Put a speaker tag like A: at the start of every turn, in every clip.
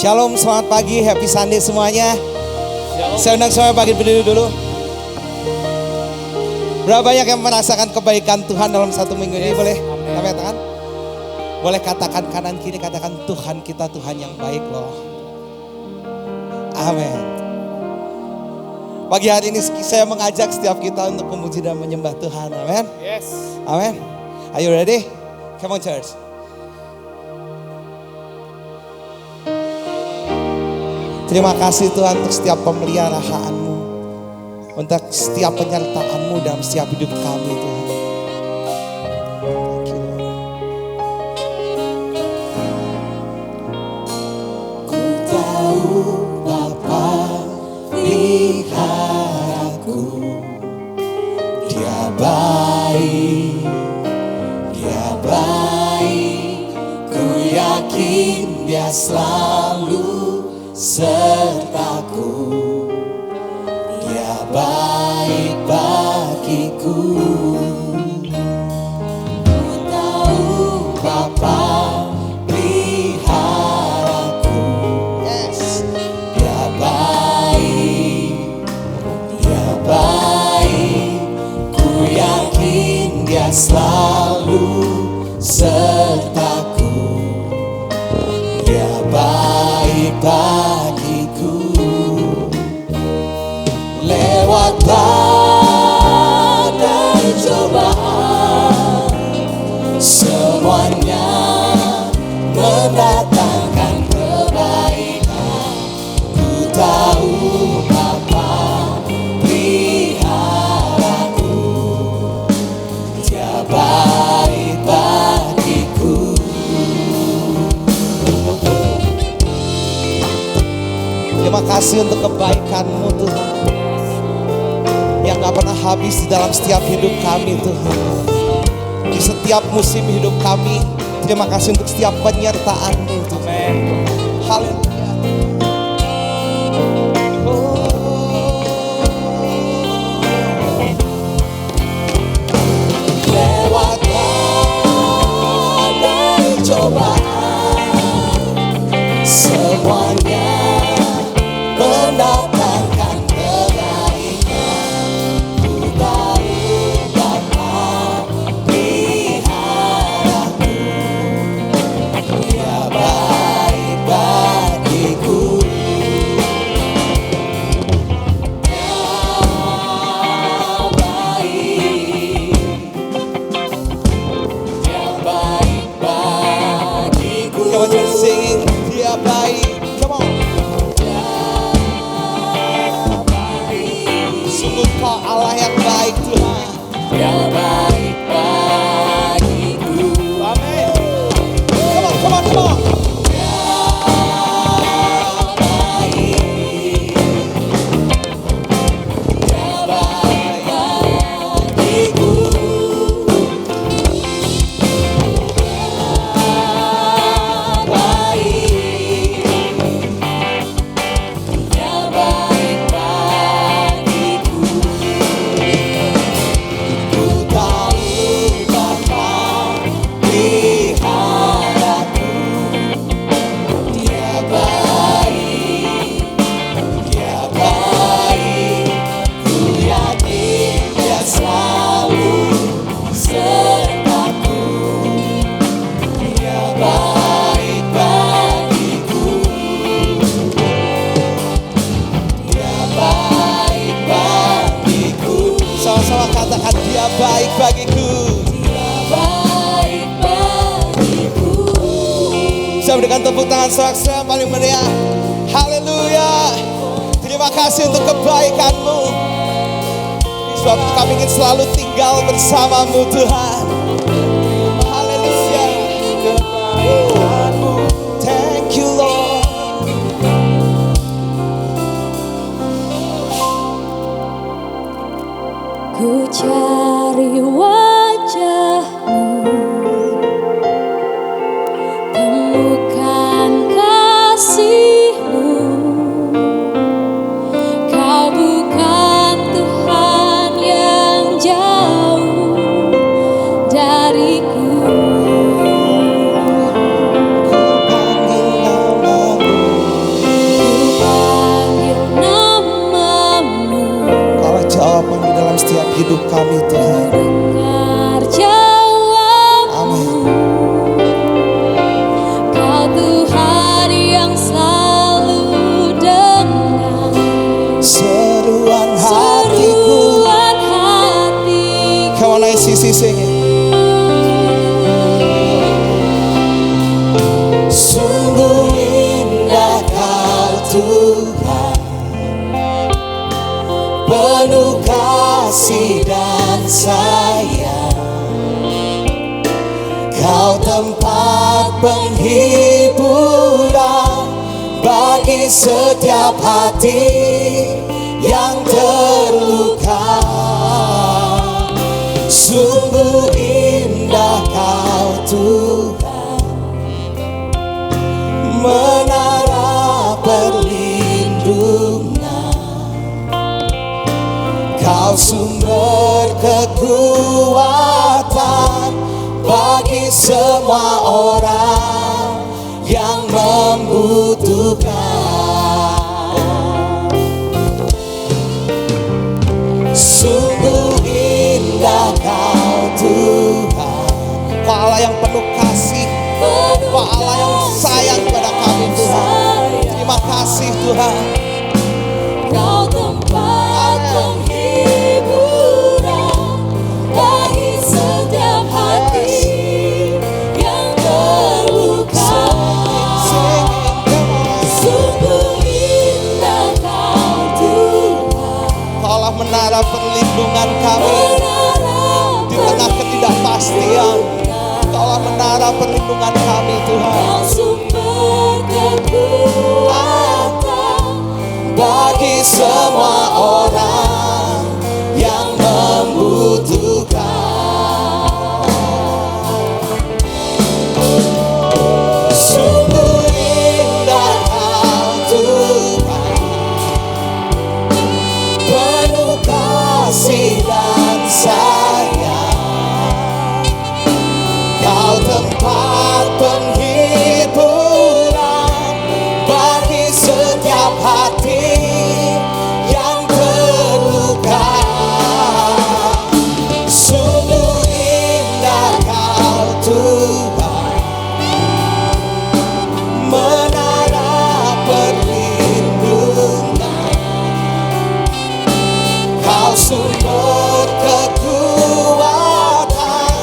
A: Shalom, selamat pagi, happy Sunday semuanya. Saya undang semuanya bagi berdiri dulu. Berapa banyak yang merasakan kebaikan Tuhan dalam satu minggu ini? Boleh kami katakan? Boleh katakan kanan kiri, katakan Tuhan kita Tuhan yang baik loh. Amin. Pagi hari ini saya mengajak setiap kita untuk memuji dan menyembah Tuhan. Amin.
B: Yes.
A: Amin. Are you ready? Come on church. Terima kasih Tuhan untuk setiap pemeliharaanmu, untuk setiap penyertaanmu dalam setiap hidup kami Tuhan. Ku tahu Bapa peliharaku, Dia baik, Dia baik. Ku yakin Dia selalu sertaku, Dia baik bagiku. Ku tahu Bapa peliharaku, yes. Dia baik, Dia baik. Ku yakin Dia selalu sertaku, Dia baik bagiku. Lewat badai cobaan, semuanya mendatangkan kebaikan. Ku tahu Bapa peliharaku, Dia baik bagiku. Terima kasih untuk kebaikan-Mu Tuhan, yang gak pernah habis di dalam setiap hidup kami Tuhan. Di setiap musim hidup kami, terima kasih untuk setiap penyertaan-Mu Tuhan. Haleluya. Lewat badai cobaan, semuanya mendatangkan kebaikan. Ku tahu Bapa peliharaku, Dia baik bagiku. Dia baik, Dia baik bagiku. Come on, just sing, Dia baik. Come on. Kau Allah yang baik Tuhan, yang baik bagiku. Amin. Come on, come on, come on. Yang baik, yang baik bagiku. Yang baik, yang baik bagiku. Ku tahu Bapa peliharaku, Dia baik, Dia baik. Ku yakin Dia selalu sertaku, Dia baik bagiku, Dia baik bagiku. Sama-sama katakan Dia baik bagiku. Dia baik bagiku. Saya berikan tepuk tangan saudara yang paling meriah. Haleluya. Terima kasih untuk kebaikan-Mu. Sebab kami ingin selalu tinggal bersama-Mu Tuhan. Haleluya. Kebaikan-Mu. Thank you Lord.
C: Ku cari wajah-Mu, temukan kasih-Mu. Kau bukan Tuhan yang jauh dariku.
A: Ku panggil namamu. setiap hidup kami Tuhan.
C: Dengar jawabmu.
A: Amin.
C: Kau Tuhan yang selalu dengar
A: Seruan hatiku.
C: seruan hatiku.
A: Come on, I sing it. Sungguh indah Kau Tuhan, penuh kasih dan sayang. Kau tempat penghiburan bagi setiap hati yang terluka. Sungguh indah Kau Tuhan, menara perlindungan. Kau sumber kekuatan bagi semua orang yang membutuhkan. Sungguh indah Kau Tuhan, Kau Allah yang penuh kasih, Kau Allah yang sayang pada kami Tuhan. Terima kasih Tuhan.
C: Kau tempat penghiburan bagi setiap hati yang terluka. Sungguh indah Kau Tuhan,
A: Kau Allah menara perlindungan kami di tengah ketidakpastian. Kau Allah menara perlindungan kami Tuhan.
C: Kau sumber kekuatan
A: Bagi semua orang yang membutuhkan. Sungguh indah Kau Tuhan, penuh kasih dan sayang. Kau tempat penghiburan bagi setiap hati yang terluka. Sungguh indah Kau Tuhan, menara perlindungan. Kau sumber kekuatan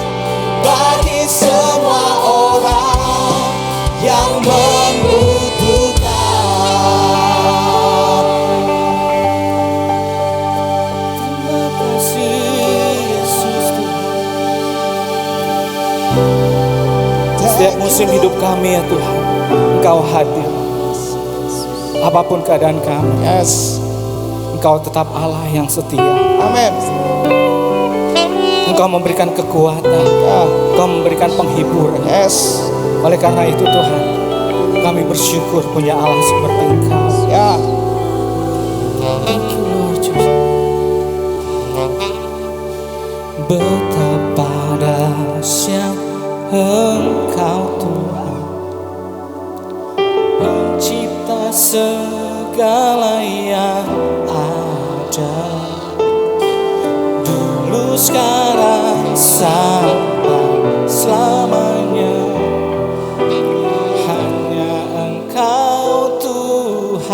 A: bagi semua orang yang membutuhkan. Terima kasih Yesus Tuhan.
B: Setiap musim hidup kami ya Tuhan, Engkau hadir. Apapun keadaan kami,
A: Yes.
B: Engkau tetap Allah yang setia.
A: Amin.
B: Engkau memberikan kekuatan,
A: Ya.
B: Engkau memberikan penghiburan.
A: Yes.
B: Oleh karena itu Tuhan, kami bersyukur punya Allah seperti Engkau.
A: Ya.
B: Thank you Lord Jesus. Betapa dahsyat Engkau Tuhan, pencipta segala yang ada, dulu sekarang sampai selamanya. Hanya Engkau Tuhan,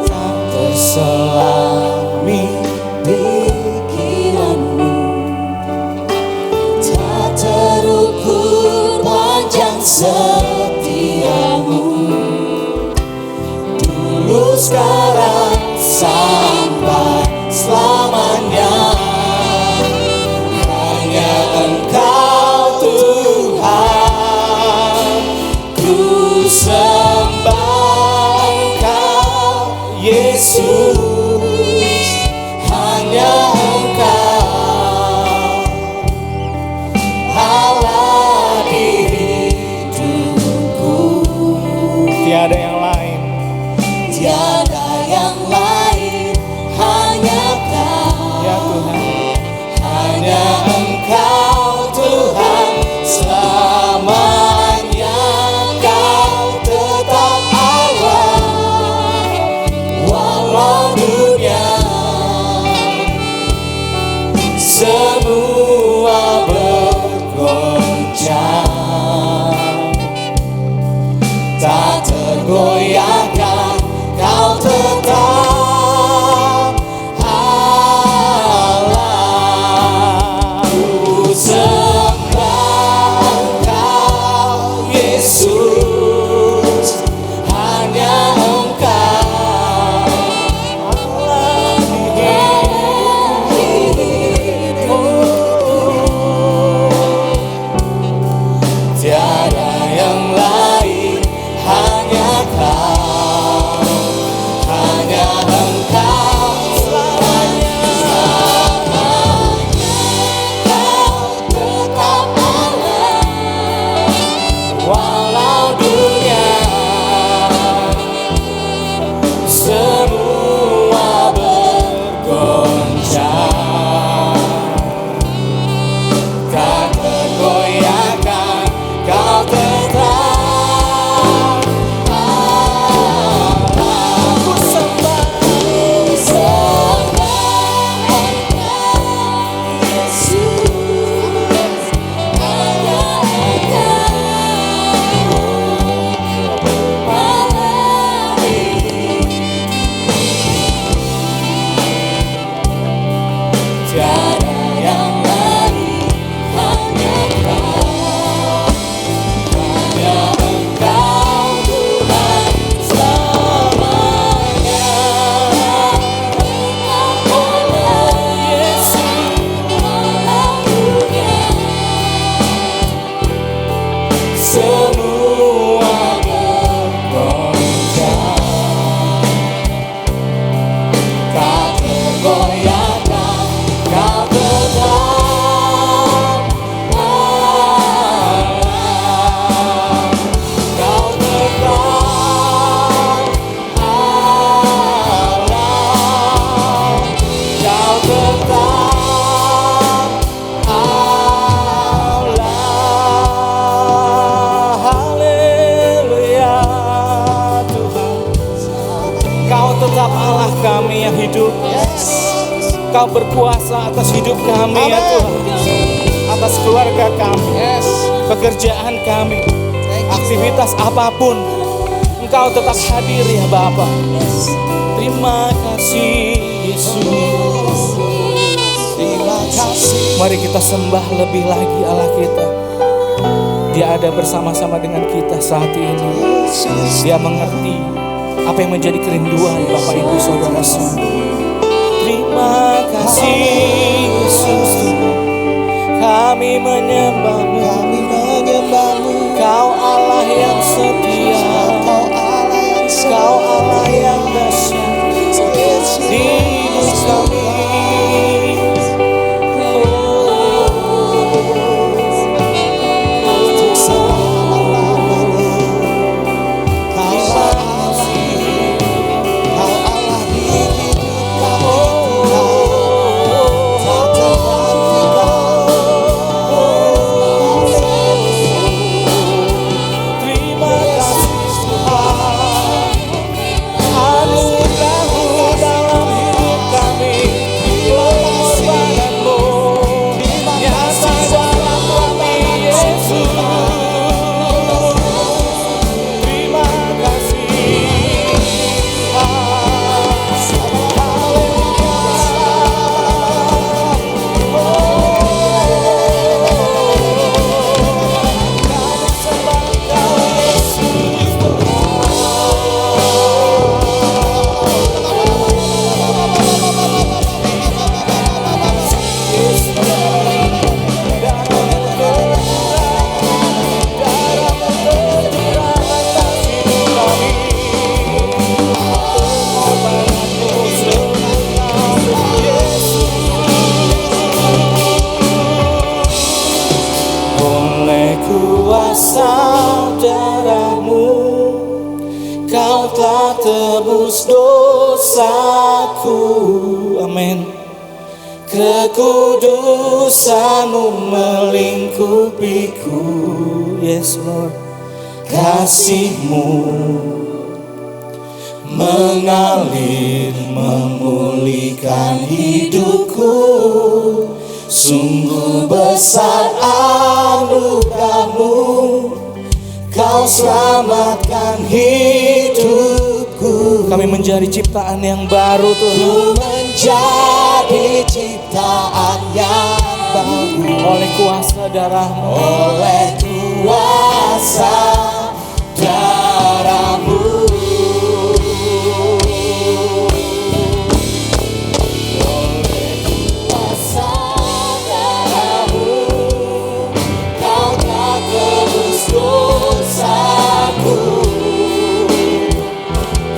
B: tak terselami
C: pikiranmu, tak terukur panjang setiamu,
A: Dulu sekarang sampai selamanya. Hanya Engkau Tuhan, ku sembah Engkau Yesus. Hanya Engkau Allah di hidupku.
B: tiada yang lain.
A: Tiada yang lain, hanya Kau.
B: Ya Tuhan,
A: Hanya Engkau Tuhan, selamanya Kau tetap Allah. Walau dunia
B: tetap Allah kami yang hidup. Kau berkuasa atas hidup kami ya Tuhan, atas keluarga kami, pekerjaan kami, aktivitas apapun, Engkau tetap hadir ya Bapa. Terima kasih Yesus.
A: Terima kasih.
B: Mari kita sembah lebih lagi Allah kita. Dia ada bersama-sama dengan kita saat ini. Dia mengerti apa yang menjadi kerinduan Bapak Ibu Saudara semua. Terima kasih Yesus, kami menyembahmu,
A: Kami menyembahmu.
B: Kau Allah yang setia,
A: Kau Allah yang
B: Kau Allah yang dahsyat di hidup kami.
A: Untuk selama-lamanya. Kau Allah, Kau Allah di hidup kami. Tak
B: Terima kasih Tuhan, anugerah-Mu dalam hidup kami, pengorbanan-Mu nyata dalam kami Yesus. Terima kasih oleh kuasa darah-Mu, Kau telah tebus dosaku. Amin. Kekudusan-Mu melingkupiku. Yes Lord. Kasih-Mu mengalir memulihkan hidupku. Sungguh besar anugerah-Mu, Kau selamatkan hidupku. Kami menjadi ciptaan yang baru Tuhan.
A: menjadi ciptaan yang baru
B: Oleh kuasa darah-Mu,
A: oleh kuasa darah-Mu.
C: Kuasa darah-Mu, Kau telah tebus dosaku.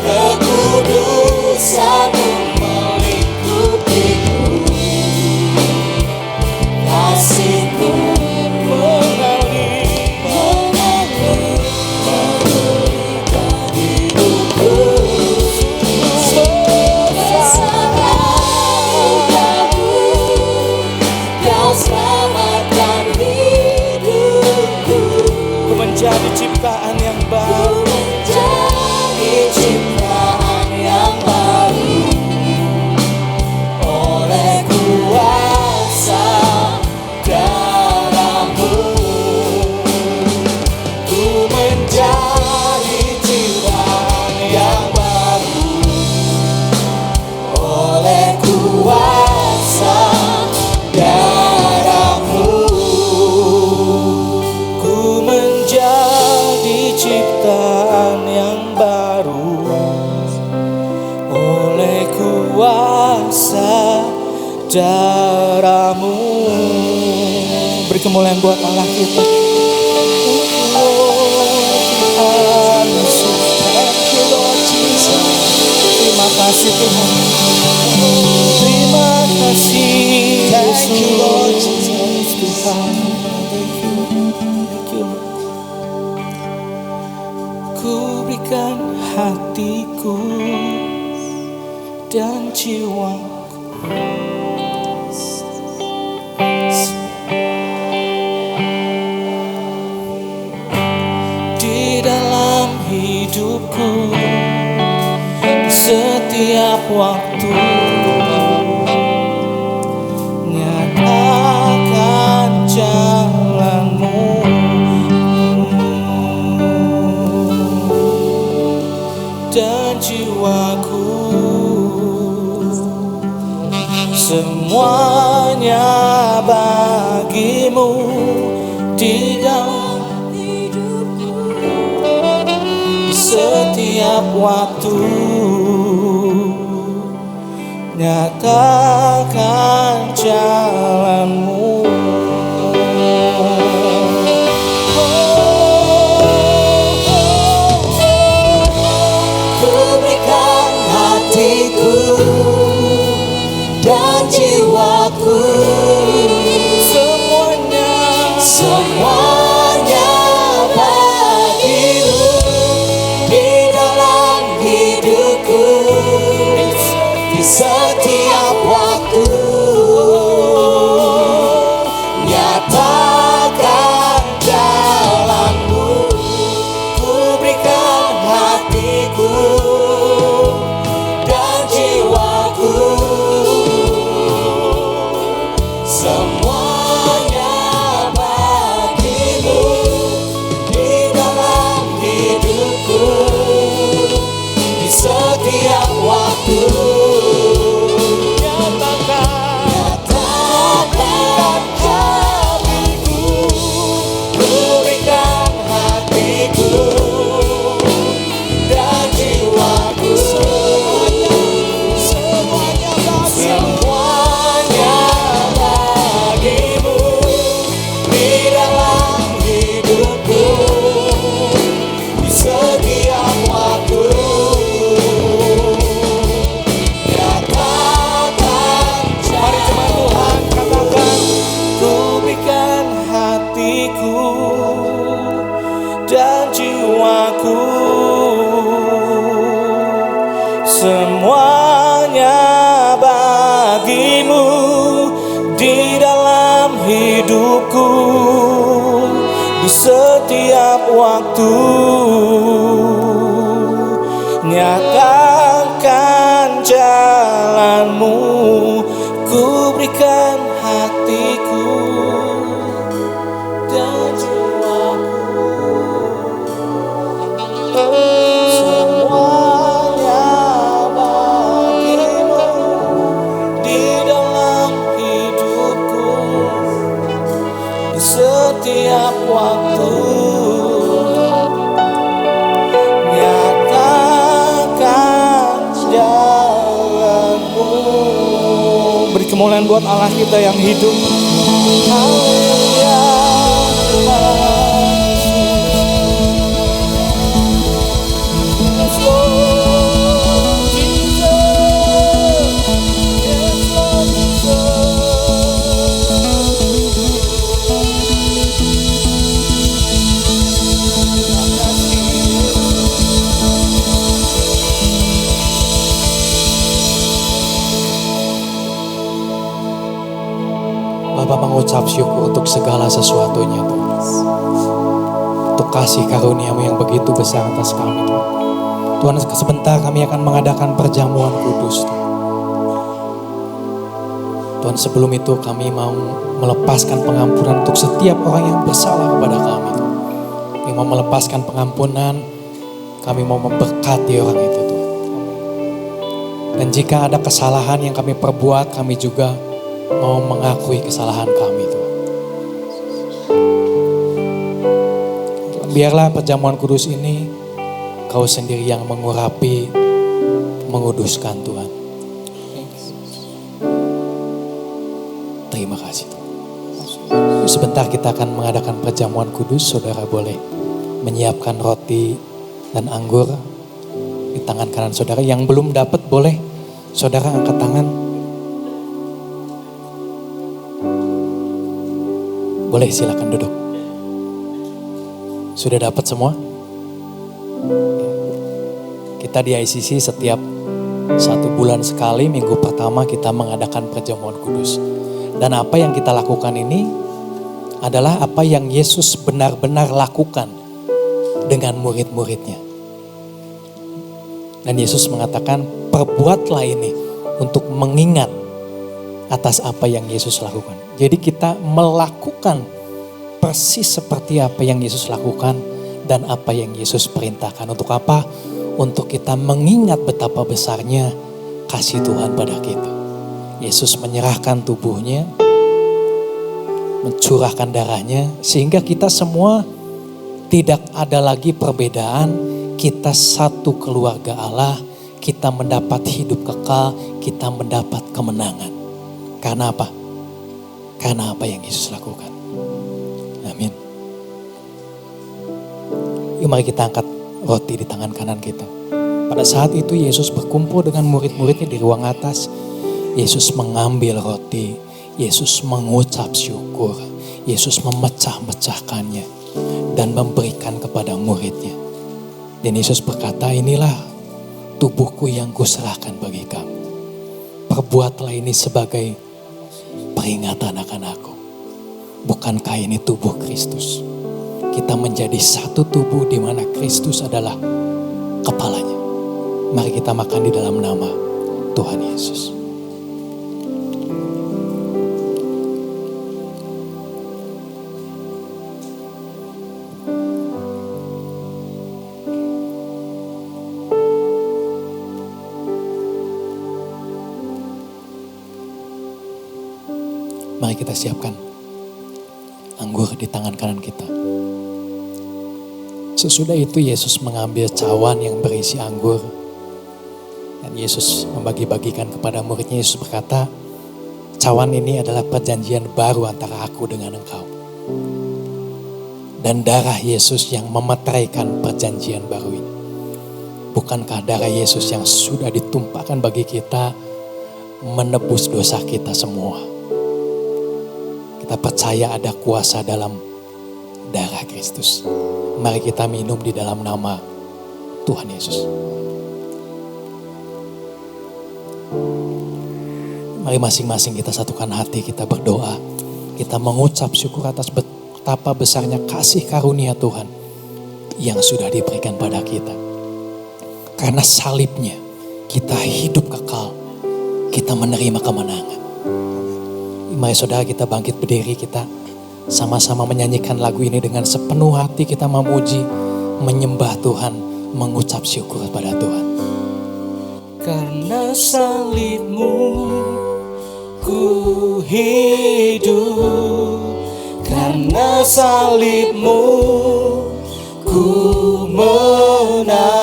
C: Kekudusan-Mu melingkupiku. Kasih-Mu
B: mengalir
C: mengalir memulihkan hidupku. Besar anugerah-Mu, Kau selamatkan hidupku.
B: Ku menjadi ciptaan yang baru.
C: Menjadi ciptaan yang baru oleh kuasa darah-Mu.
B: Ku menjadi ciptaan yang baru.
C: Oleh kuasa darah-Mu.
B: Ku menjadi ciptaan yang baru. Oleh kuasa darah-Mu. Beri kemuliaan buat Allah kita. Tuhan Yesus.
A: Thank you Lord Jesus.
B: Terima kasih Tuhan. Terima kasih
A: Thank you Lord
B: Yesus.
A: Jesus.
B: Tuhan. Thank you. Ku berikan hatiku dan jiwaku. Di dalam hidupku, di setiap setiap waktu. Nyatakan jalanmu dan jiwaku, semuanya bagimu di dalam hidupku, di setiap waktu. Nyatakan jalanmu.
C: Ku berikan hatiku dan jiwaku, semuanya bagimu di dalam hidupku, di setiap waktu. Nyatakan jalanmu. Ku berikan hatiku dan jiwaku, semuanya bagimu di dalam hidupku, di setiap waktu. Nyatakan jalanku. Ku berikan hatiku dan jiwaku, semuanya bagimu di dalam hidupku, di setiap waktu. Nyatakan
B: Mari jemaat Tuhan katakan, ku berikan hatiku dan jiwaku, semuanya bagimu di dalam hidupku, di setiap waktu. Nyatakan jalanmu. Ku berikan hatiku dan jiwaku, semuanya bagimu di dalam hidupku, di setiap waktu. Nyatakan jalanmu. Beri kemuliaan buat Allah kita yang hidup. Haleluya. Yes, Lord Jesus. Yes, Lord
D: Bapak mengucap syukur untuk segala sesuatunya Tuhan. Untuk kasih karunia-Mu yang begitu besar atas kami Tuhan. Tuhan, sebentar kami akan mengadakan perjamuan kudus Tuhan. Tuhan, sebelum itu kami mau melepaskan pengampunan untuk setiap orang yang bersalah kepada kami Tuhan. Kami mau melepaskan pengampunan, kami mau memberkati orang itu Tuhan. Dan jika ada kesalahan yang kami perbuat, kami juga mau mengakui kesalahan kami Tuhan. Biarlah perjamuan kudus ini Kau sendiri yang mengurapi, menguduskan Tuhan. Terima kasih Tuhan. Sebentar kita akan mengadakan perjamuan kudus. Saudara boleh menyiapkan roti dan anggur di tangan kanan saudara. Yang belum dapat boleh saudara angkat tangan. Boleh, silakan duduk. Sudah dapat semua? Kita di ICC setiap 1 bulan sekali, minggu pertama kita mengadakan perjamuan kudus. Dan apa yang kita lakukan ini adalah apa yang Yesus benar-benar lakukan dengan murid-muridnya. Dan Yesus mengatakan, perbuatlah ini untuk mengingat atas apa yang Yesus lakukan. Jadi kita melakukan persis seperti apa yang Yesus lakukan dan apa yang Yesus perintahkan. Untuk apa? Untuk kita mengingat betapa besarnya kasih Tuhan pada kita. Yesus menyerahkan tubuhnya, mencurahkan darahnya, sehingga kita semua tidak ada lagi perbedaan. Kita satu keluarga Allah, kita mendapat hidup kekal, kita mendapat kemenangan. Karena apa? Karena apa yang Yesus lakukan. Amin. Yuk mari kita angkat roti di tangan kanan kita. Pada saat itu Yesus berkumpul dengan murid-muridnya di ruang atas. Yesus mengambil roti, Yesus mengucap syukur, Yesus memecah-mecahkannya dan memberikan kepada muridnya. Dan Yesus berkata, inilah tubuhku yang kuserahkan bagi kamu. Perbuatlah ini sebagai peringatan akan aku. Bukankah ini tubuh Kristus? Kita menjadi satu tubuh di mana Kristus adalah kepalanya. Mari kita makan di dalam nama Tuhan Yesus. Mari kita siapkan anggur di tangan kanan kita. Sesudah itu Yesus mengambil cawan yang berisi anggur. Dan Yesus membagi-bagikan kepada muridnya. Yesus berkata, cawan ini adalah perjanjian baru antara aku dengan engkau. Dan darah Yesus yang memeteraikan perjanjian baru ini. Bukankah darah Yesus yang sudah ditumpahkan bagi kita menebus dosa kita semua? Kita percaya ada kuasa dalam darah Kristus. Mari kita minum di dalam nama Tuhan Yesus. Mari masing-masing kita satukan hati, kita berdoa. Kita mengucap syukur atas betapa besarnya kasih karunia Tuhan yang sudah diberikan pada kita. Karena salibnya kita hidup kekal, kita menerima kemenangan. Mari saudara kita bangkit berdiri, kita sama-sama menyanyikan lagu ini dengan sepenuh hati kita memuji, menyembah Tuhan, mengucap syukur kepada Tuhan.
B: Karena salibmu ku hidup, karena salibmu ku menang.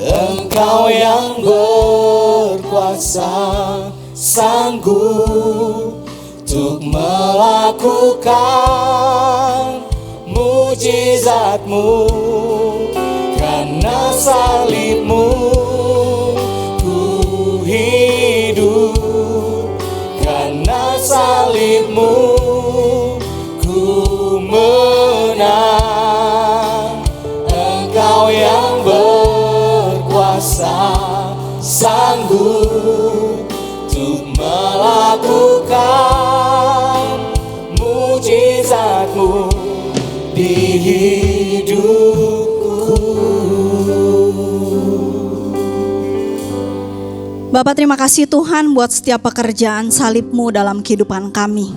B: Engkau yang berkuasa, sanggup untuk melakukan mujizat-Mu. Karena salibmu ku hidup, karena salibmu ku menang. Engkau yang berkuasa, sanggup untuk melakukan mujizat-Mu di hidupku.
E: Bapak, terima kasih Tuhan buat setiap pekerjaan salib-Mu dalam kehidupan kami.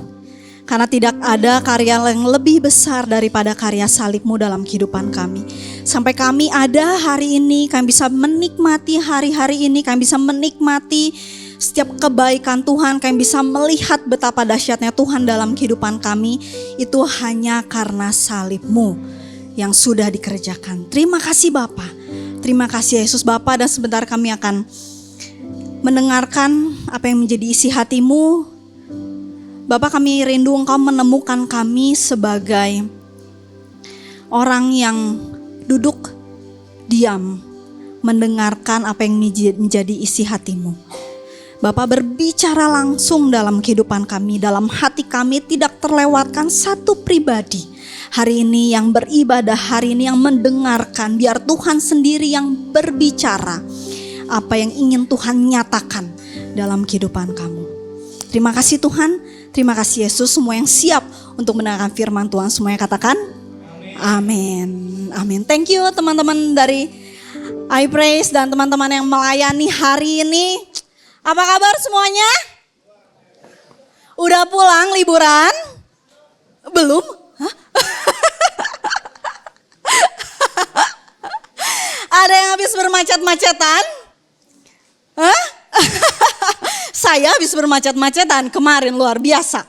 E: Karena tidak ada karya yang lebih besar daripada karya salib-Mu dalam kehidupan kami. Sampai kami ada hari ini, kami bisa menikmati hari-hari ini, kami bisa menikmati setiap kebaikan Tuhan, kami bisa melihat betapa dahsyatnya Tuhan dalam kehidupan kami. Itu hanya karena salib-Mu yang sudah dikerjakan. Terima kasih Bapa, terima kasih Yesus Bapa. Dan sebentar kami akan mendengarkan apa yang menjadi isi hati-Mu. Bapak, kami rindu Engkau menemukan kami sebagai orang yang duduk diam mendengarkan apa yang menjadi isi hati-Mu. Bapak, berbicara langsung dalam kehidupan kami, dalam hati kami, tidak terlewatkan satu pribadi hari ini yang beribadah, hari ini yang mendengarkan. Biar Tuhan sendiri yang berbicara apa yang ingin Tuhan nyatakan dalam kehidupan kamu. Terima kasih Tuhan, terima kasih Yesus. Semua yang siap untuk mendengarkan firman Tuhan, semuanya katakan amin. Amin. Thank you teman-teman dari I praise dan teman-teman yang melayani hari ini. Apa kabar semuanya? Udah pulang liburan? Belum? Hah? Ada yang habis bermacet-macetan? Hah? Saya habis bermacet-macetan kemarin, luar biasa.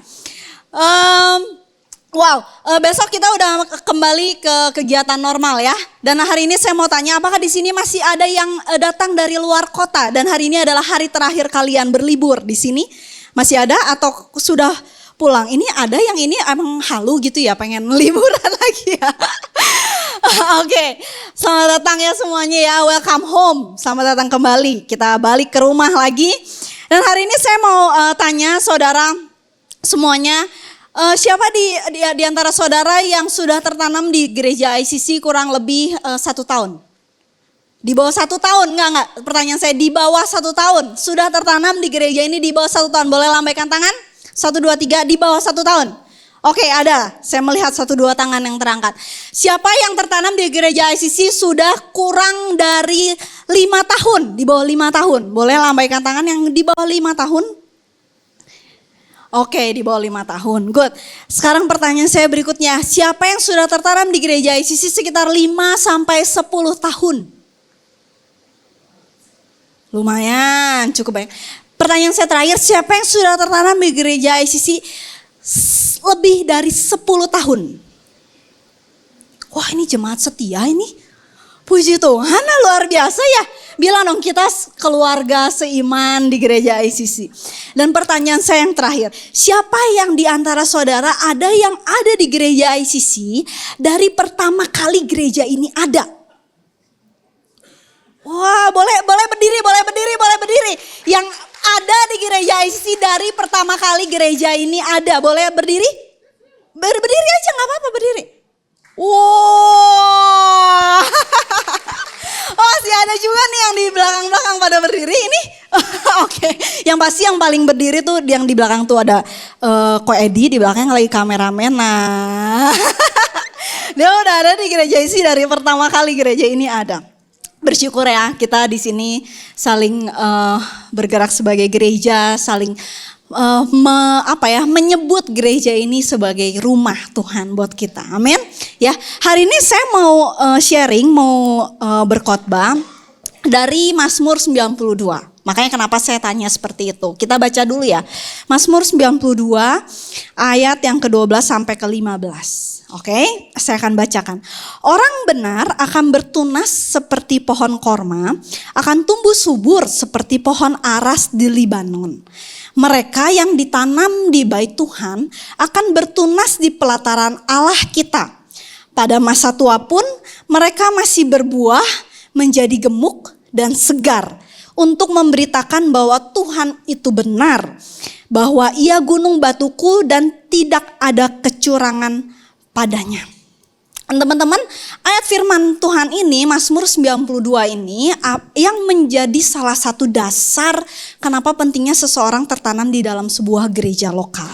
E: Besok kita udah kembali ke kegiatan normal ya. Dan hari ini saya mau tanya, apakah di sini masih ada yang datang dari luar kota? Dan hari ini adalah hari terakhir kalian berlibur di sini. Masih ada atau sudah pulang? Ini ada yang ini emang halu gitu ya, pengen liburan lagi ya. Oke, selamat datang ya semuanya ya, welcome home. Selamat datang kembali, kita balik ke rumah lagi. Dan hari ini saya mau tanya saudara semuanya, siapa di antara saudara yang sudah tertanam di gereja ICC kurang lebih 1 tahun? Di bawah 1 tahun? Enggak. Pertanyaan saya, di bawah 1 tahun. Sudah tertanam di gereja ini di bawah 1 tahun. Boleh lambaikan tangan? 1, 2, 3, di bawah 1 tahun. Oke, ada. Saya melihat 1, 2 tangan yang terangkat. Siapa yang tertanam di gereja ICC sudah kurang dari 5 tahun? Di bawah 5 tahun. Boleh lambaikan tangan yang di bawah 5 tahun? Oke, di bawah 5 tahun. Good. Sekarang pertanyaan saya berikutnya. Siapa yang sudah tertanam di gereja ICC sekitar 5 sampai 10 tahun? Lumayan, cukup banyak. Pertanyaan saya terakhir, siapa yang sudah tertanam di gereja ICC lebih dari 10 tahun? Wah, ini jemaat setia ini. Puji Tuhan, luar biasa ya. Bilang dong, kita keluarga seiman di gereja ICC. Dan pertanyaan saya yang terakhir, siapa yang di antara saudara ada yang ada di gereja ICC dari pertama kali gereja ini ada? Wah, boleh berdiri. Yang ada di gereja ICC dari pertama kali gereja ini ada, boleh berdiri? Berdiri aja, nggak apa-apa berdiri. Wow. Oh, masih ada juga nih yang di belakang pada berdiri ini. Oke, yang pasti yang paling berdiri tuh yang di belakang tuh ada Ko Edi di belakang lagi kameramen. Nah, dia udah ada di gereja ICC dari pertama kali gereja ini ada. Bersyukur ya, kita di sini saling bergerak sebagai gereja, saling menyebut gereja ini sebagai rumah Tuhan buat kita. Amin. Ya, hari ini saya mau sharing, mau berkhotbah dari Mazmur 92. Makanya kenapa saya tanya seperti itu. Kita baca dulu ya. Mazmur 92 ayat yang ke-12 sampai ke-15. Oke, saya akan bacakan. Orang benar akan bertunas seperti pohon korma, akan tumbuh subur seperti pohon aras di Libanon. Mereka yang ditanam di bait Tuhan akan bertunas di pelataran Allah kita. Pada masa tua pun mereka masih berbuah, menjadi gemuk dan segar untuk memberitakan bahwa Tuhan itu benar, bahwa Ia gunung batuku dan tidak ada kecurangan padanya. Teman-teman, ayat firman Tuhan ini, Mazmur 92 ini yang menjadi salah satu dasar kenapa pentingnya seseorang tertanam di dalam sebuah gereja lokal.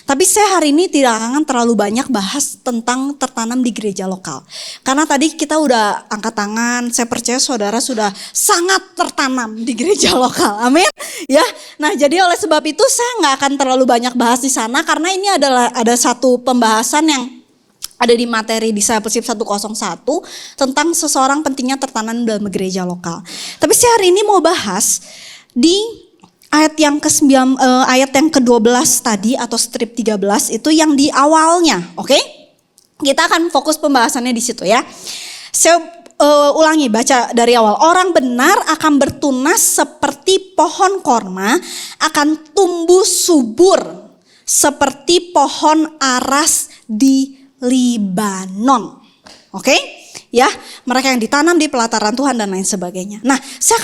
E: Tapi saya hari ini tidak akan terlalu banyak bahas tentang tertanam di gereja lokal. Karena tadi kita udah angkat tangan, saya percaya saudara sudah sangat tertanam di gereja lokal. Amin. Ya. Nah, jadi oleh sebab itu saya nggak akan terlalu banyak bahas di sana karena ini adalah ada satu pembahasan yang ada di materi Discipleship 101 tentang seseorang pentingnya tertanam dalam gereja lokal. Tapi saya hari ini mau bahas di ayat yang ke-12 tadi atau strip 13 itu yang di awalnya, oke? Kita akan fokus pembahasannya di situ ya. Saya ulangi baca dari awal. Orang benar akan bertunas seperti pohon korma, akan tumbuh subur seperti pohon aras di Libanon. Oke? Ya, mereka yang ditanam di pelataran Tuhan dan lain sebagainya. Nah, saya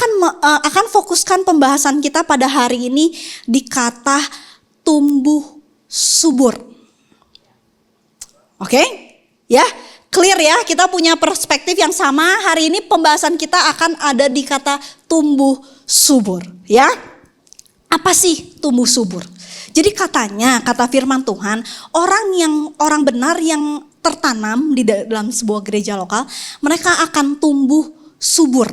E: akan fokuskan pembahasan kita pada hari ini di kata tumbuh subur. Oke? Ya, clear ya, kita punya perspektif yang sama. Hari ini pembahasan kita akan ada di kata tumbuh subur, ya. Apa sih tumbuh subur? Jadi katanya, kata firman Tuhan, orang benar yang tertanam di dalam sebuah gereja lokal, mereka akan tumbuh subur.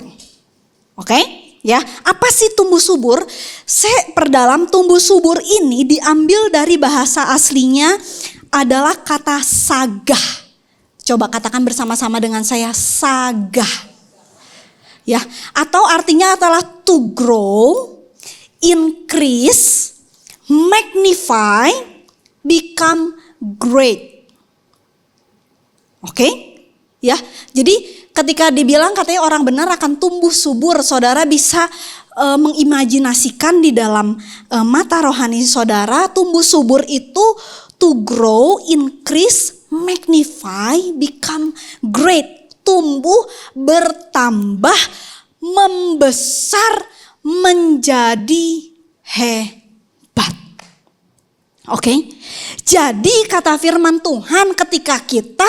E: Oke? Ya, apa sih tumbuh subur? Saya perdalam tumbuh subur ini diambil dari bahasa aslinya adalah kata sagah. Coba katakan bersama-sama dengan saya, sagah. Ya, atau artinya adalah to grow, increase, magnify, become great. Oke? Ya, jadi ketika dibilang katanya orang benar akan tumbuh subur, saudara bisa mengimajinasikan di dalam mata rohani saudara, tumbuh subur itu to grow, increase, magnify, become great. Tumbuh, bertambah, membesar, menjadi hebat. Oke? Jadi kata firman Tuhan, ketika kita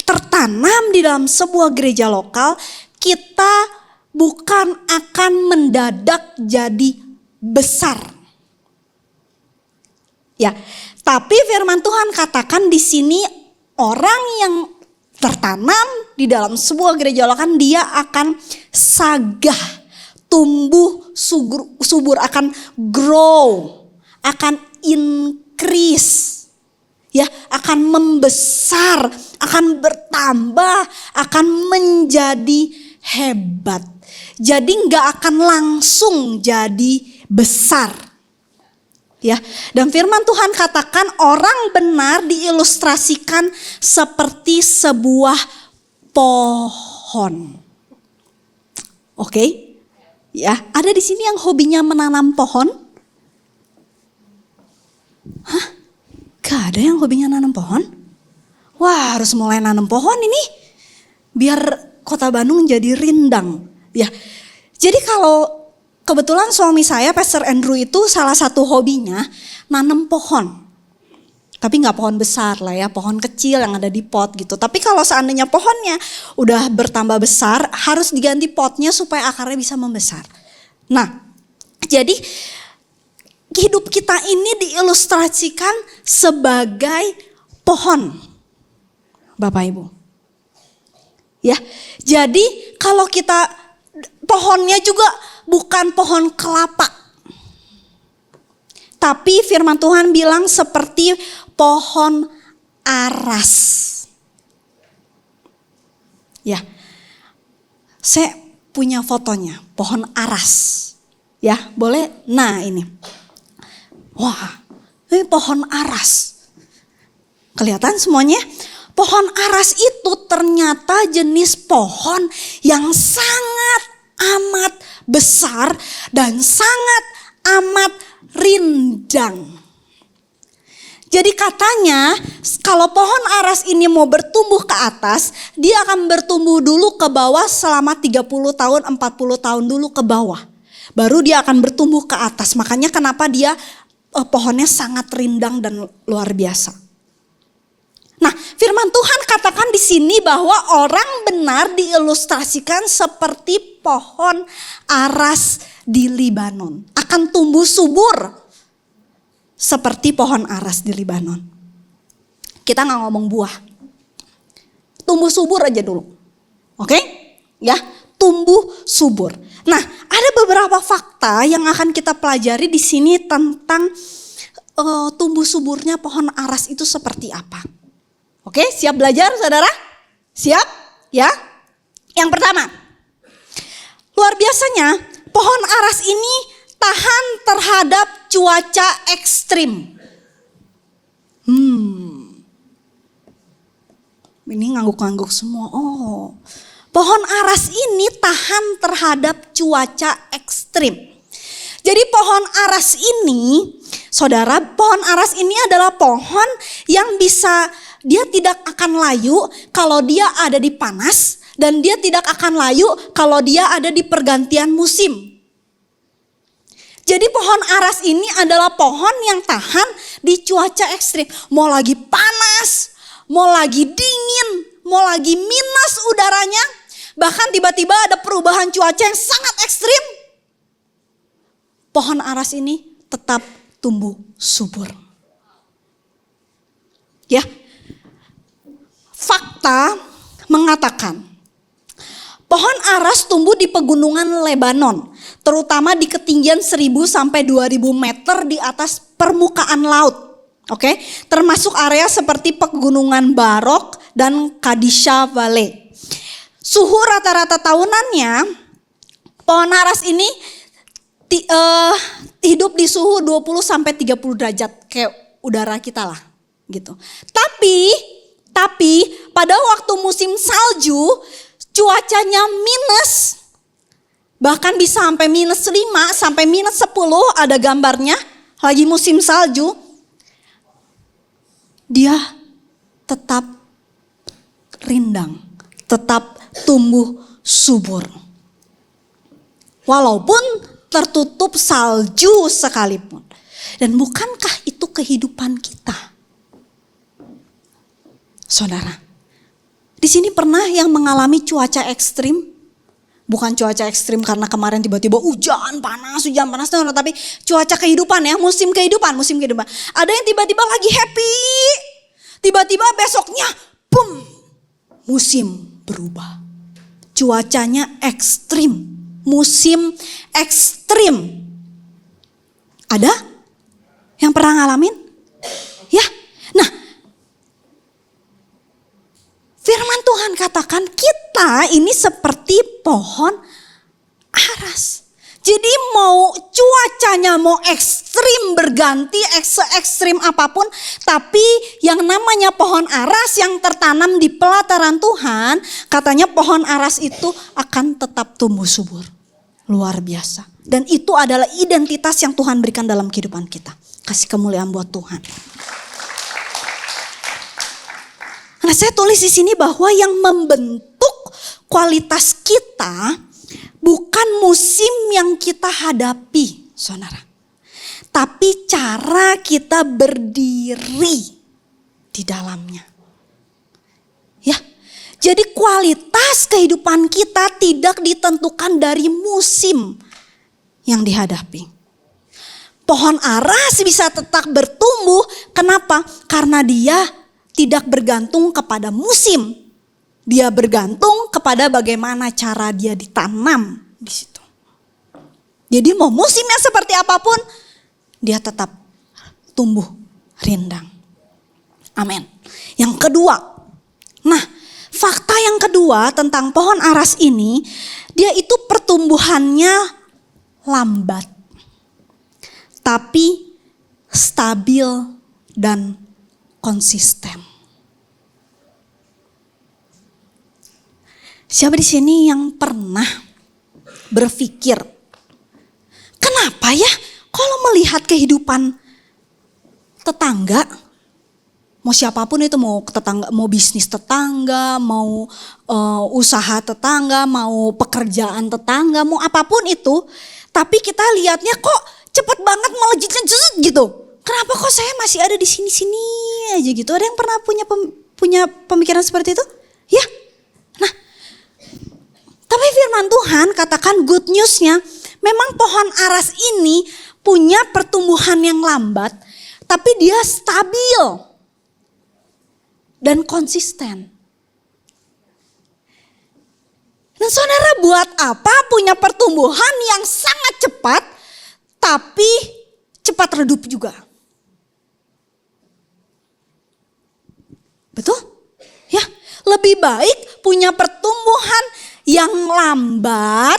E: tertanam di dalam sebuah gereja lokal, kita bukan akan mendadak jadi besar. Ya, tapi firman Tuhan katakan di sini orang yang tertanam di dalam sebuah gereja lokal, dia akan sagah, tumbuh subur, akan grow, akan increase. Ya, akan membesar, akan bertambah, akan menjadi hebat. Jadi nggak akan langsung jadi besar. Ya, dan firman Tuhan katakan orang benar diilustrasikan seperti sebuah pohon. Oke? Ya, ada di sini yang hobinya menanam pohon? Hah? Gak ada yang hobinya nanam pohon? Wah, harus mulai nanam pohon ini biar Kota Bandung jadi rindang. Ya, jadi kalau kebetulan suami saya, Pastor Andrew, itu salah satu hobinya nanam pohon. Tapi nggak pohon besar lah ya, pohon kecil yang ada di pot gitu. Tapi kalau seandainya pohonnya udah bertambah besar, harus diganti potnya supaya akarnya bisa membesar. Nah, jadi hidup kita ini diilustrasikan sebagai pohon, Bapak Ibu. Ya, jadi kalau kita pohonnya juga bukan pohon kelapa, tapi firman Tuhan bilang seperti pohon aras. Ya, saya punya fotonya, pohon aras. Ya, boleh? Nah ini. Wah, ini pohon aras. Kelihatan semuanya? Pohon aras itu ternyata jenis pohon yang sangat amat besar dan sangat amat rindang. Jadi katanya kalau pohon aras ini mau bertumbuh ke atas, dia akan bertumbuh dulu ke bawah selama 30 tahun, 40 tahun dulu ke bawah. Baru dia akan bertumbuh ke atas. Makanya kenapa dia pohonnya sangat rindang dan luar biasa. Nah, firman Tuhan katakan di sini bahwa orang benar diilustrasikan seperti pohon aras di Libanon. Akan tumbuh subur seperti pohon aras di Libanon. Kita nggak ngomong buah. Tumbuh subur aja dulu. Oke? Ya, tumbuh subur. Nah, ada beberapa fakta yang akan kita pelajari di sini tentang tumbuh suburnya pohon aras itu seperti apa. Oke, siap belajar saudara? Siap? Ya. Yang pertama, luar biasanya pohon aras ini tahan terhadap cuaca ekstrim. Ini ngangguk-ngangguk semua. Oh, pohon aras ini tahan terhadap cuaca ekstrim. Jadi pohon aras ini, saudara, pohon aras ini adalah pohon yang bisa, dia tidak akan layu kalau dia ada di panas. Dan dia tidak akan layu kalau dia ada di pergantian musim. Jadi pohon aras ini adalah pohon yang tahan di cuaca ekstrim. Mau lagi panas, mau lagi dingin, mau lagi minus udaranya. Bahkan tiba-tiba ada perubahan cuaca yang sangat ekstrim. Pohon aras ini tetap tumbuh subur. Ya, fakta mengatakan Pohon aras tumbuh di pegunungan Lebanon, terutama di ketinggian 1000 sampai 2000 meter di atas permukaan laut. Oke, termasuk area seperti pegunungan Barok dan Kadisha Valley. Suhu rata-rata tahunannya, pohon aras ini hidup di suhu 20 sampai 30 derajat kayak udara kita lah, gitu. Tapi pada waktu musim salju, cuacanya minus, bahkan bisa sampai -5 sampai -10, ada gambarnya, lagi musim salju, dia tetap rindang, tetap tumbuh subur. Walaupun tertutup salju sekalipun. Dan bukankah itu kehidupan kita? Saudara, di sini pernah yang mengalami cuaca ekstrim? Bukan cuaca ekstrim karena kemarin tiba-tiba hujan panas, tapi cuaca kehidupan ya, musim kehidupan. Ada yang tiba-tiba lagi happy, tiba-tiba besoknya, boom, musim berubah. Cuacanya ekstrim, musim ekstrim. Ada yang pernah ngalamin? Ya, nah, firman Tuhan katakan kita ini seperti pohon aras. Jadi mau cuacanya mau ekstrim berganti ekstrim apapun, tapi yang namanya pohon aras yang tertanam di pelataran Tuhan, katanya pohon aras itu akan tetap tumbuh subur. Luar biasa. Dan itu adalah identitas yang Tuhan berikan dalam kehidupan kita. Kasih kemuliaan buat Tuhan. Nah, saya tulis di sini bahwa yang membentuk kualitas kita bukan musim yang kita hadapi, saudara. Tapi cara kita berdiri di dalamnya. Ya, jadi kualitas kehidupan kita tidak ditentukan dari musim yang dihadapi. Pohon aras bisa tetap bertumbuh, kenapa? Karena dia tidak bergantung kepada musim. Dia bergantung kepada bagaimana cara dia ditanam di situ. Jadi mau musimnya seperti apapun, dia tetap tumbuh rindang. Amin. Yang kedua, nah fakta yang kedua tentang pohon aras ini, dia itu pertumbuhannya lambat, tapi stabil dan konsisten. Siapa di sini yang pernah berpikir, kenapa ya kalau melihat kehidupan tetangga, mau siapapun itu, mau tetangga, mau bisnis tetangga, mau usaha tetangga, mau pekerjaan tetangga, mau apapun itu, tapi kita lihatnya kok cepet banget melejit gitu. Kenapa kok saya masih ada di sini-sini aja gitu? Ada yang pernah punya pemikiran seperti itu? Ya. Nah, tapi firman Tuhan katakan good news-nya, memang pohon aras ini punya pertumbuhan yang lambat, tapi dia stabil dan konsisten. Dan saudara, buat apa punya pertumbuhan yang sangat cepat, tapi cepat redup juga? Betul? Ya, lebih baik punya pertumbuhan yang lambat.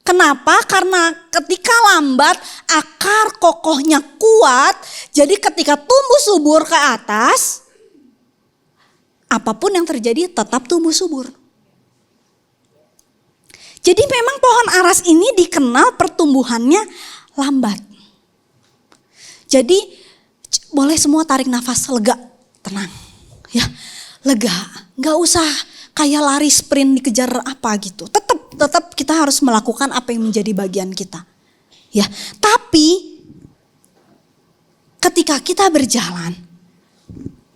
E: Kenapa? Karena ketika lambat akar kokohnya kuat. Jadi ketika tumbuh subur ke atas, apapun yang terjadi tetap tumbuh subur. Jadi memang pohon aras ini dikenal pertumbuhannya lambat. Jadi boleh semua tarik nafas lega, tenang. Ya, lega, nggak usah kayak lari sprint dikejar apa gitu. Tetap kita harus melakukan apa yang menjadi bagian kita. Ya, tapi ketika kita berjalan,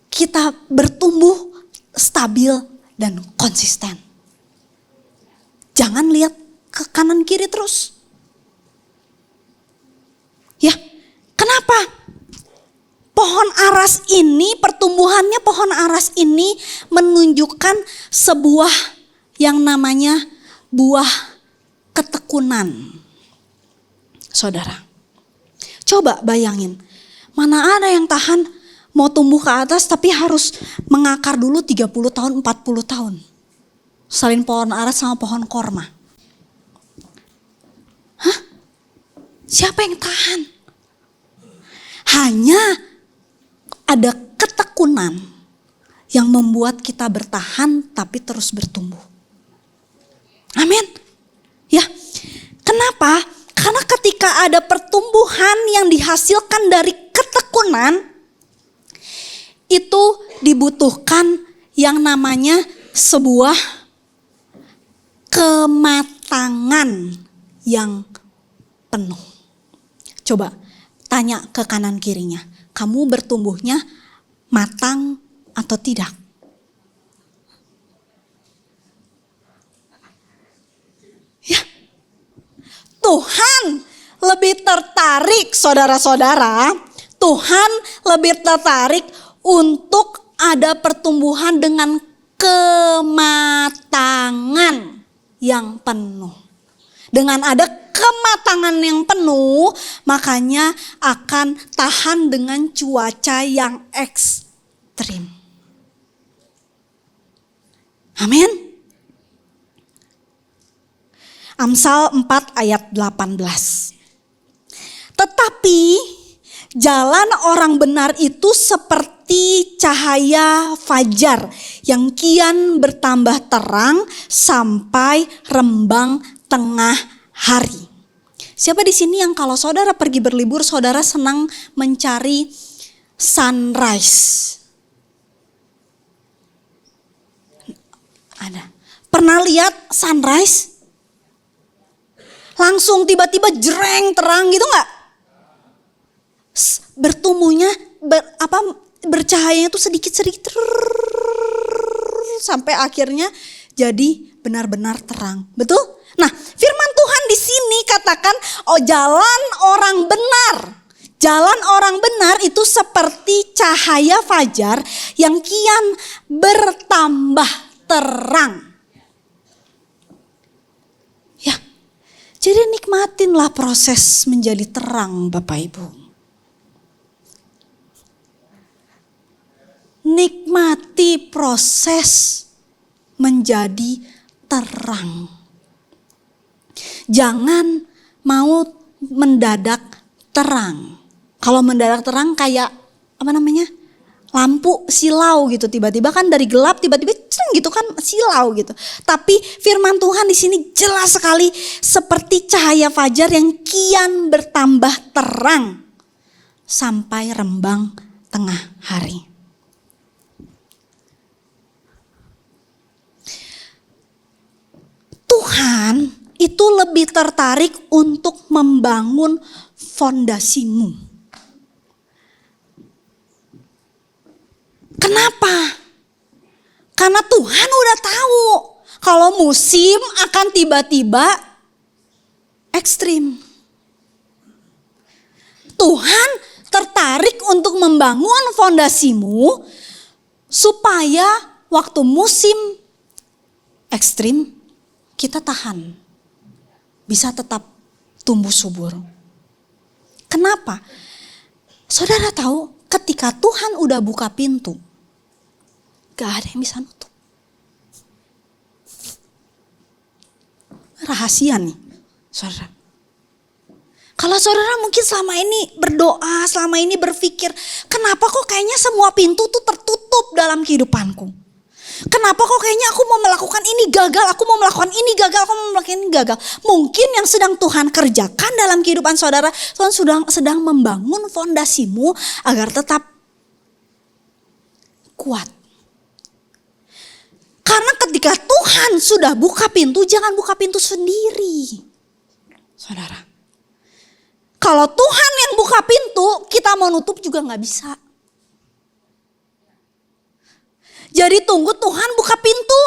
E: kita bertumbuh stabil dan konsisten. Jangan lihat ke kanan kiri terus. Ya, kenapa? Pohon aras ini, pertumbuhannya pohon aras ini menunjukkan sebuah yang namanya buah ketekunan. Saudara, coba bayangin, mana ada yang tahan mau tumbuh ke atas tapi harus mengakar dulu 30 tahun, 40 tahun. Selain pohon ara sama pohon korma. Hah? Siapa yang tahan? Hanya ada ketekunan yang membuat kita bertahan tapi terus bertumbuh. Amin. Ya, kenapa? Karena ketika ada pertumbuhan yang dihasilkan dari ketekunan, itu dibutuhkan yang namanya sebuah kematangan yang penuh. Coba tanya ke kanan kirinya, kamu bertumbuhnya matang atau tidak? Ya, Tuhan lebih tertarik, saudara-saudara, Tuhan lebih tertarik untuk ada pertumbuhan dengan kematangan yang penuh. Dengan ada kematangan yang penuh, makanya akan tahan dengan cuaca yang ekstrim. Amin. Amsal 4 ayat 18. Tetapi jalan orang benar itu seperti cahaya fajar yang kian bertambah terang sampai rembang tengah hari. Siapa di sini yang kalau saudara pergi berlibur, saudara senang mencari sunrise? Ada. Pernah lihat sunrise? Langsung tiba-tiba jreng terang gitu nggak? Bertumbuhnya bercahayanya tuh sedikit-sedikit sampai akhirnya jadi benar-benar terang. Betul? Nah, firman Tuhan di sini katakan, oh jalan orang benar. Jalan orang benar itu seperti cahaya fajar yang kian bertambah terang. Ya, jadi nikmatinlah proses menjadi terang Bapak Ibu. Nikmati proses menjadi terang. Jangan mau mendadak terang. Kalau mendadak terang kayak lampu silau gitu, tiba-tiba kan dari gelap tiba-tiba ceng gitu kan silau gitu. Tapi firman Tuhan di sini jelas sekali seperti cahaya fajar yang kian bertambah terang sampai rembang tengah hari. Tuhan itu lebih tertarik untuk membangun fondasimu. Kenapa? Karena Tuhan udah tahu kalau musim akan tiba-tiba ekstrim. Tuhan tertarik untuk membangun fondasimu supaya waktu musim ekstrim kita tahan, bisa tetap tumbuh subur. Kenapa? Saudara tahu ketika Tuhan udah buka pintu, gak ada yang bisa nutup. Rahasia nih, saudara. Kalau saudara mungkin selama ini berdoa, selama ini berpikir, kenapa kok kayaknya semua pintu tuh tertutup dalam kehidupanku? Kenapa kok kayaknya aku mau melakukan ini gagal, aku mau melakukan ini gagal, aku mau melakukan ini gagal. Mungkin yang sedang Tuhan kerjakan dalam kehidupan saudara, Tuhan sedang membangun fondasimu agar tetap kuat. Karena ketika Tuhan sudah buka pintu, jangan buka pintu sendiri. Saudara, kalau Tuhan yang buka pintu, kita mau nutup juga gak bisa. Jadi tunggu Tuhan buka pintu.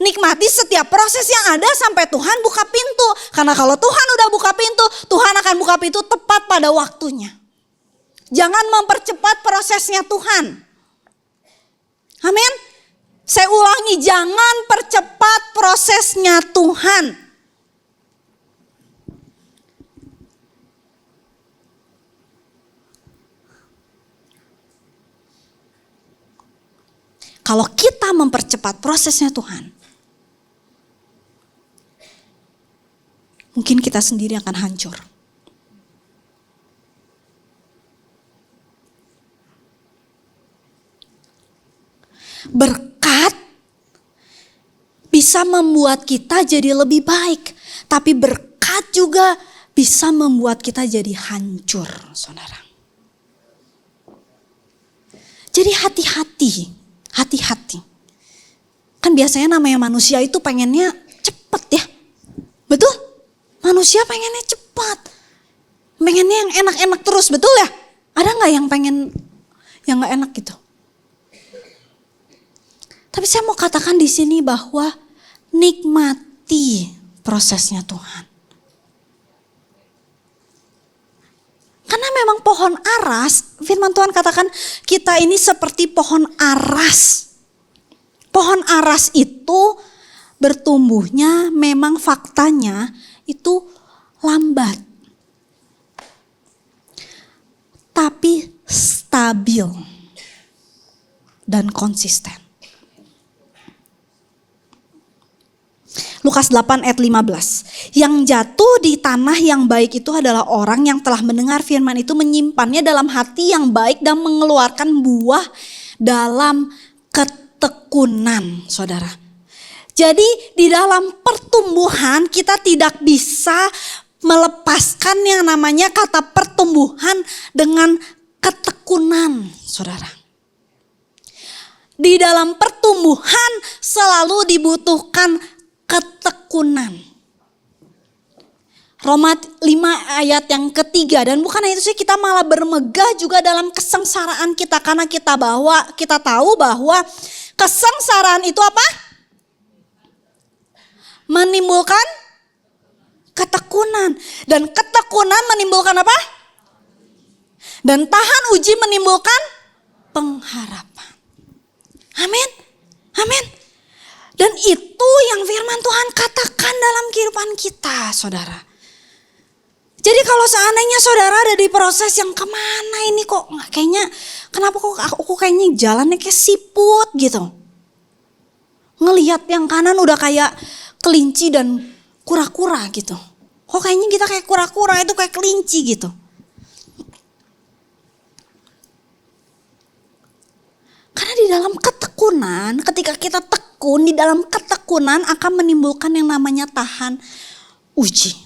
E: Nikmati setiap proses yang ada sampai Tuhan buka pintu. Karena kalau Tuhan udah buka pintu, Tuhan akan buka pintu tepat pada waktunya. Jangan mempercepat prosesnya Tuhan. Amin. Saya ulangi, jangan percepat prosesnya Tuhan. Kalau kita mempercepat prosesnya Tuhan, mungkin kita sendiri akan hancur. Berkat bisa membuat kita jadi lebih baik, tapi berkat juga bisa membuat kita jadi hancur, saudara. Jadi hati-hati. Kan biasanya namanya manusia itu pengennya cepat ya. Betul? Manusia pengennya cepat. Pengennya yang enak-enak terus, betul ya? Ada gak yang pengen yang gak enak gitu? Tapi saya mau katakan di sini bahwa nikmati prosesnya Tuhan. Karena memang pohon aras, firman Tuhan katakan kita ini seperti pohon aras. Pohon aras itu bertumbuhnya memang faktanya itu lambat. Tapi stabil dan konsisten. Lukas 8 ayat 15. Yang jatuh di tanah yang baik itu adalah orang yang telah mendengar firman itu, menyimpannya dalam hati yang baik dan mengeluarkan buah dalam ketekunan, saudara. Jadi di dalam pertumbuhan kita tidak bisa melepaskan yang namanya kata pertumbuhan dengan ketekunan, saudara. Di dalam pertumbuhan selalu dibutuhkan ketekunan. Roma 5 ayat yang ketiga, dan bukan itu sih, kita malah bermegah juga dalam kesengsaraan kita karena kita tahu bahwa kesengsaraan itu apa? Menimbulkan ketekunan, dan ketekunan menimbulkan apa? Dan tahan uji menimbulkan pengharapan. Amin. Amin. Dan itu yang firman Tuhan katakan dalam kehidupan kita, saudara. Jadi kalau seandainya saudara ada di proses yang kemana ini kok kayaknya, kenapa kok aku kayaknya jalannya kayak siput gitu. Ngelihat yang kanan udah kayak kelinci dan kura-kura gitu. Kok kayaknya kita kayak kura-kura, itu kayak kelinci gitu. Karena di dalam ketekunan, ketika kita tekun, di dalam ketekunan akan menimbulkan yang namanya tahan uji.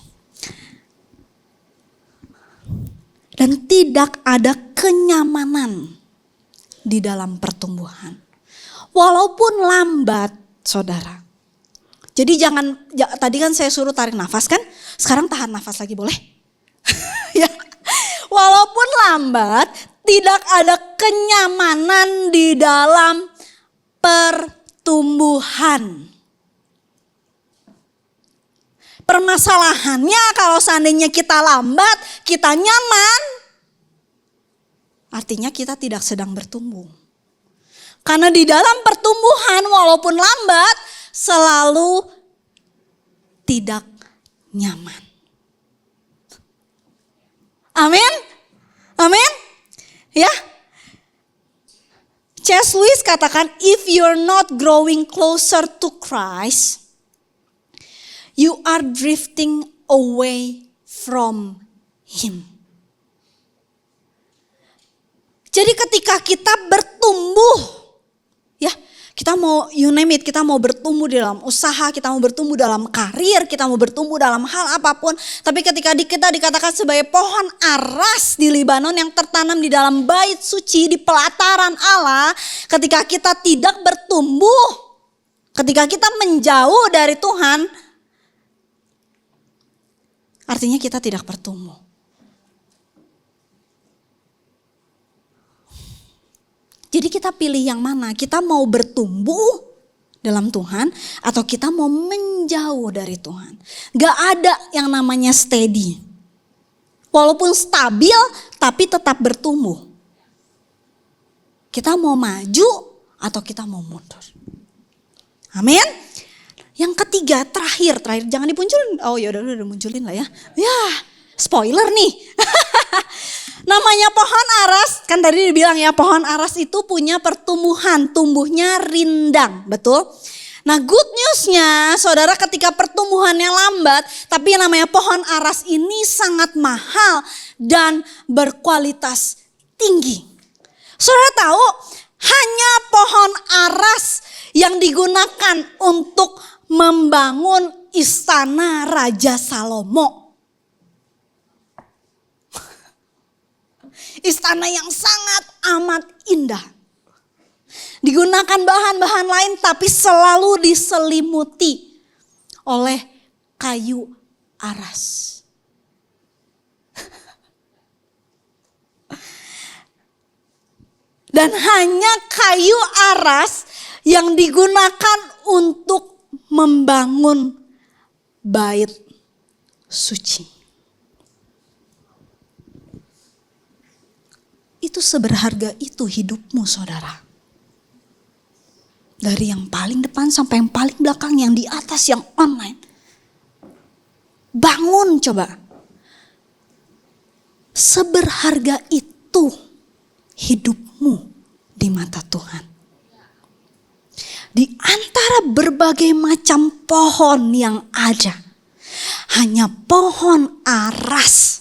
E: Dan tidak ada kenyamanan di dalam pertumbuhan. Walaupun lambat, saudara. Jadi tadi kan saya suruh tarik nafas kan, sekarang tahan nafas lagi boleh? Ya. Walaupun lambat, tidak ada kenyamanan di dalam pertumbuhan. Permasalahannya kalau seandainya kita lambat, kita nyaman, artinya kita tidak sedang bertumbuh. Karena di dalam pertumbuhan walaupun lambat, selalu tidak nyaman. Amin? Amin? Ya, C.S. Lewis katakan, if you're not growing closer to Christ, you are drifting away from Him. Jadi ketika kita bertumbuh, ya, kita mau you name it, kita mau bertumbuh di dalam usaha, kita mau bertumbuh dalam karir, kita mau bertumbuh dalam hal apapun. Tapi ketika kita dikatakan sebagai pohon aras di Libanon yang tertanam di dalam bait suci, di pelataran Allah. Ketika kita tidak bertumbuh, ketika kita menjauh dari Tuhan, artinya kita tidak bertumbuh. Jadi kita pilih yang mana? Kita mau bertumbuh dalam Tuhan atau kita mau menjauh dari Tuhan? Gak ada yang namanya steady. Walaupun stabil tapi tetap bertumbuh. Kita mau maju atau kita mau mundur? Amin. Yang ketiga, terakhir jangan dimunculin. Oh ya udah munculin lah ya. Ya, spoiler nih. Namanya pohon aras, kan tadi dibilang ya, pohon aras itu punya pertumbuhan, tumbuhnya rindang, betul? Nah, good newsnya saudara, ketika pertumbuhannya lambat, tapi yang namanya pohon aras ini sangat mahal dan berkualitas tinggi. Saudara tahu, hanya pohon aras yang digunakan untuk membangun istana Raja Salomo. Istana yang sangat amat indah. Digunakan bahan-bahan lain tapi selalu diselimuti oleh kayu aras. Dan hanya kayu aras yang digunakan untuk membangun bait suci. Itu seberharga itu hidupmu, saudara. Dari yang paling depan sampai yang paling belakang, yang di atas, yang online. Bangun coba. Seberharga itu hidupmu di mata Tuhan. Di antara berbagai macam pohon yang ada, hanya pohon aras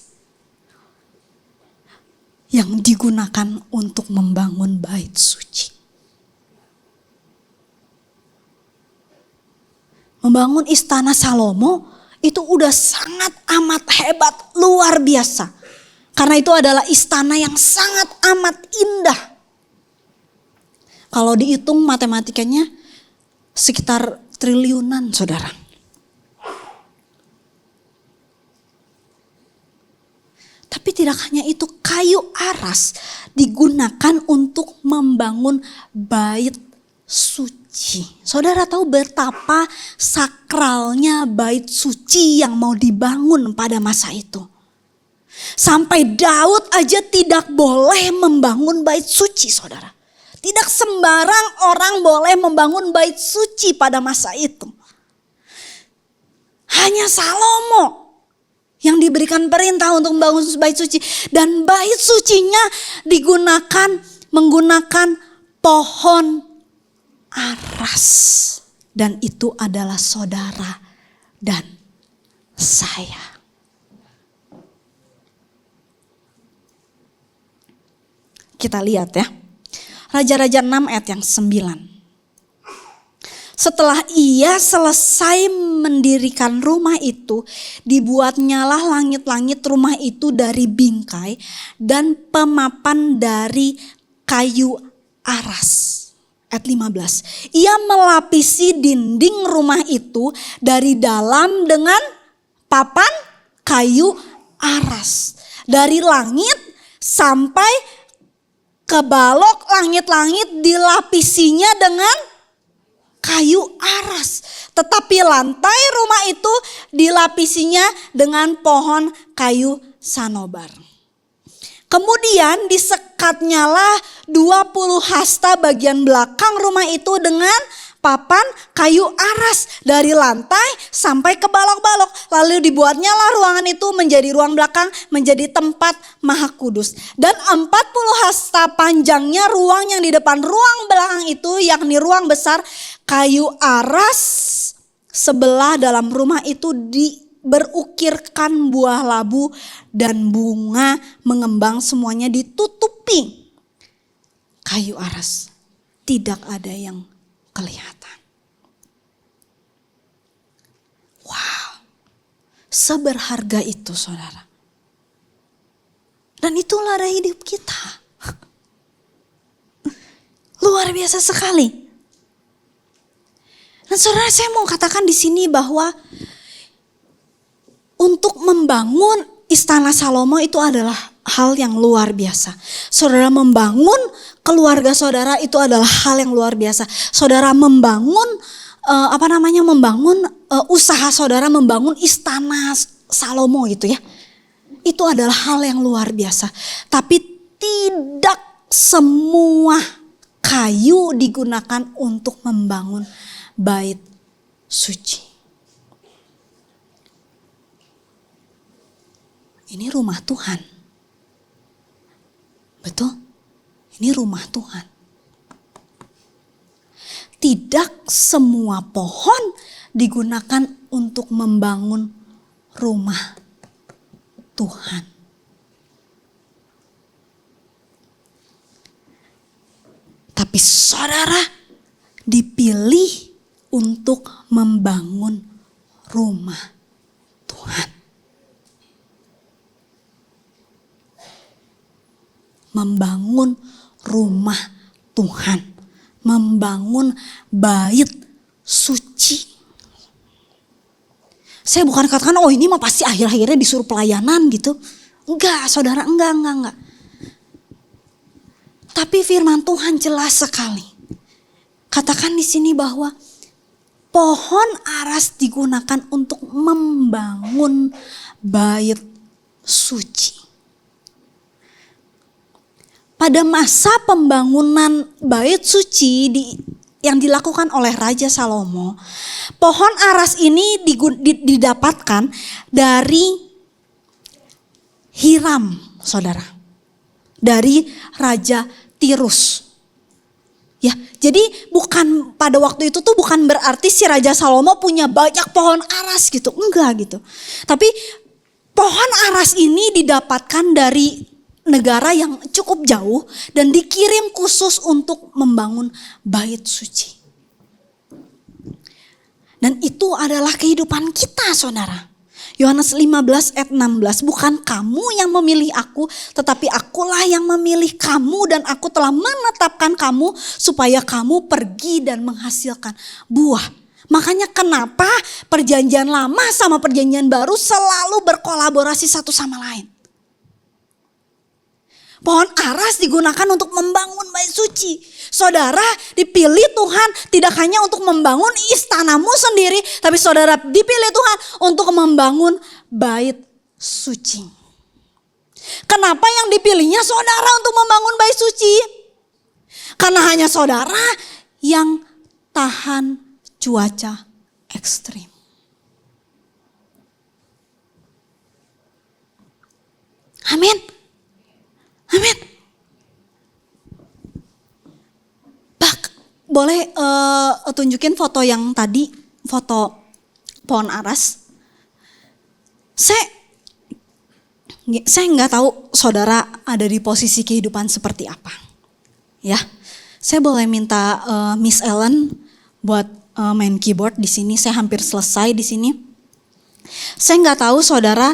E: yang digunakan untuk membangun bait suci. Membangun istana Salomo itu udah sangat amat hebat, luar biasa. Karena itu adalah istana yang sangat amat indah. Kalau dihitung matematikanya sekitar triliunan, saudara. Tapi tidak hanya itu, kayu aras digunakan untuk membangun bait suci. Saudara tahu betapa sakralnya bait suci yang mau dibangun pada masa itu. Sampai Daud aja tidak boleh membangun bait suci, saudara. Tidak sembarang orang boleh membangun bait suci pada masa itu. Hanya Salomo yang diberikan perintah untuk membangun bait suci. Dan bait sucinya menggunakan pohon aras. Dan itu adalah saudara dan saya. Kita lihat ya. Raja-Raja 6 ayat yang 9. Setelah ia selesai mendirikan rumah itu, dibuatnyalah langit-langit rumah itu dari bingkai dan pemapan dari kayu aras. Ayat 15. Ia melapisi dinding rumah itu dari dalam dengan papan kayu aras. Dari langit sampai ke balok langit-langit dilapisinya dengan kayu aras. Tetapi lantai rumah itu dilapisinya dengan pohon kayu sanobar. Kemudian disekatnyalah 20 hasta bagian belakang rumah itu dengan papan kayu aras dari lantai sampai ke balok-balok. Lalu dibuatnyalah ruangan itu menjadi ruang belakang, menjadi tempat maha kudus. Dan 40 hasta panjangnya ruang yang di depan ruang belakang itu, yakni ruang besar. Kayu aras sebelah dalam rumah itu berukirkan buah labu dan bunga mengembang, semuanya ditutupi kayu aras. Tidak ada yang kelihatan. Wow, seberharga itu, saudara. Dan itulah ada hidup kita. Luar biasa sekali. Dan saudara, saya mau katakan di sini bahwa untuk membangun istana Salomo itu adalah hal yang luar biasa. Saudara membangun keluarga saudara itu adalah hal yang luar biasa. Saudara membangun usaha saudara, membangun istana Salomo gitu ya. Itu adalah hal yang luar biasa. Tapi tidak semua kayu digunakan untuk membangun bait suci. Ini rumah Tuhan. Betul? Ini rumah Tuhan. Tidak semua pohon digunakan untuk membangun rumah Tuhan. Tapi saudara dipilih untuk membangun rumah Tuhan. Membangun rumah Tuhan, membangun bait suci. Saya bukan katakan oh ini mah pasti akhir-akhirnya disuruh pelayanan gitu. Enggak, saudara, enggak. Tapi firman Tuhan jelas sekali. Katakan di sini bahwa pohon aras digunakan untuk membangun bait suci. Pada masa pembangunan bait suci yang dilakukan oleh Raja Salomo, pohon aras ini didapatkan dari Hiram, saudara, dari Raja Tirus. Ya, jadi bukan pada waktu itu tuh bukan berarti si Raja Salomo punya banyak pohon aras gitu, enggak gitu. Tapi pohon aras ini didapatkan dari negara yang cukup jauh dan dikirim khusus untuk membangun bait suci. Dan itu adalah kehidupan kita, saudara. Yohanes 15 ayat 16, bukan kamu yang memilih aku, tetapi akulah yang memilih kamu dan aku telah menetapkan kamu supaya kamu pergi dan menghasilkan buah. Makanya kenapa perjanjian lama sama perjanjian baru selalu berkolaborasi satu sama lain. Pohon aras digunakan untuk membangun bait suci. Saudara dipilih Tuhan tidak hanya untuk membangun istanamu sendiri, tapi saudara dipilih Tuhan untuk membangun bait suci. Kenapa yang dipilihnya saudara untuk membangun bait suci? Karena hanya saudara yang tahan cuaca ekstrim. Amin. Amin. Boleh tunjukin foto yang tadi, foto pohon aras. Saya nggak tahu saudara ada di posisi kehidupan seperti apa. Ya, saya boleh minta Miss Ellen buat main keyboard di sini. Saya hampir selesai di sini. Saya nggak tahu saudara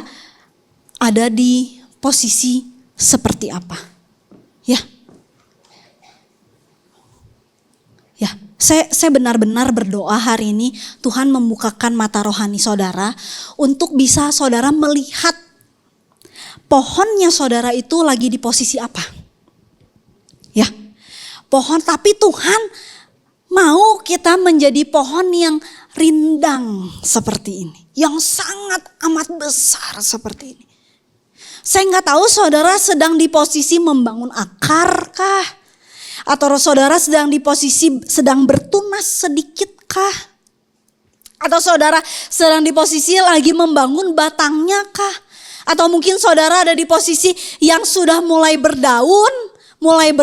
E: ada di posisi seperti apa, ya, ya. Saya benar-benar berdoa hari ini Tuhan membukakan mata rohani saudara untuk bisa saudara melihat pohonnya saudara itu lagi di posisi apa, ya, pohon. Tapi Tuhan mau kita menjadi pohon yang rindang seperti ini, yang sangat amat besar seperti ini. Saya nggak tahu saudara sedang di posisi membangun akar kah? Atau saudara sedang di posisi sedang bertunas sedikit kah? Atau saudara sedang di posisi lagi membangun batangnya kah? Atau mungkin saudara ada di posisi yang sudah mulai berdaun, mulai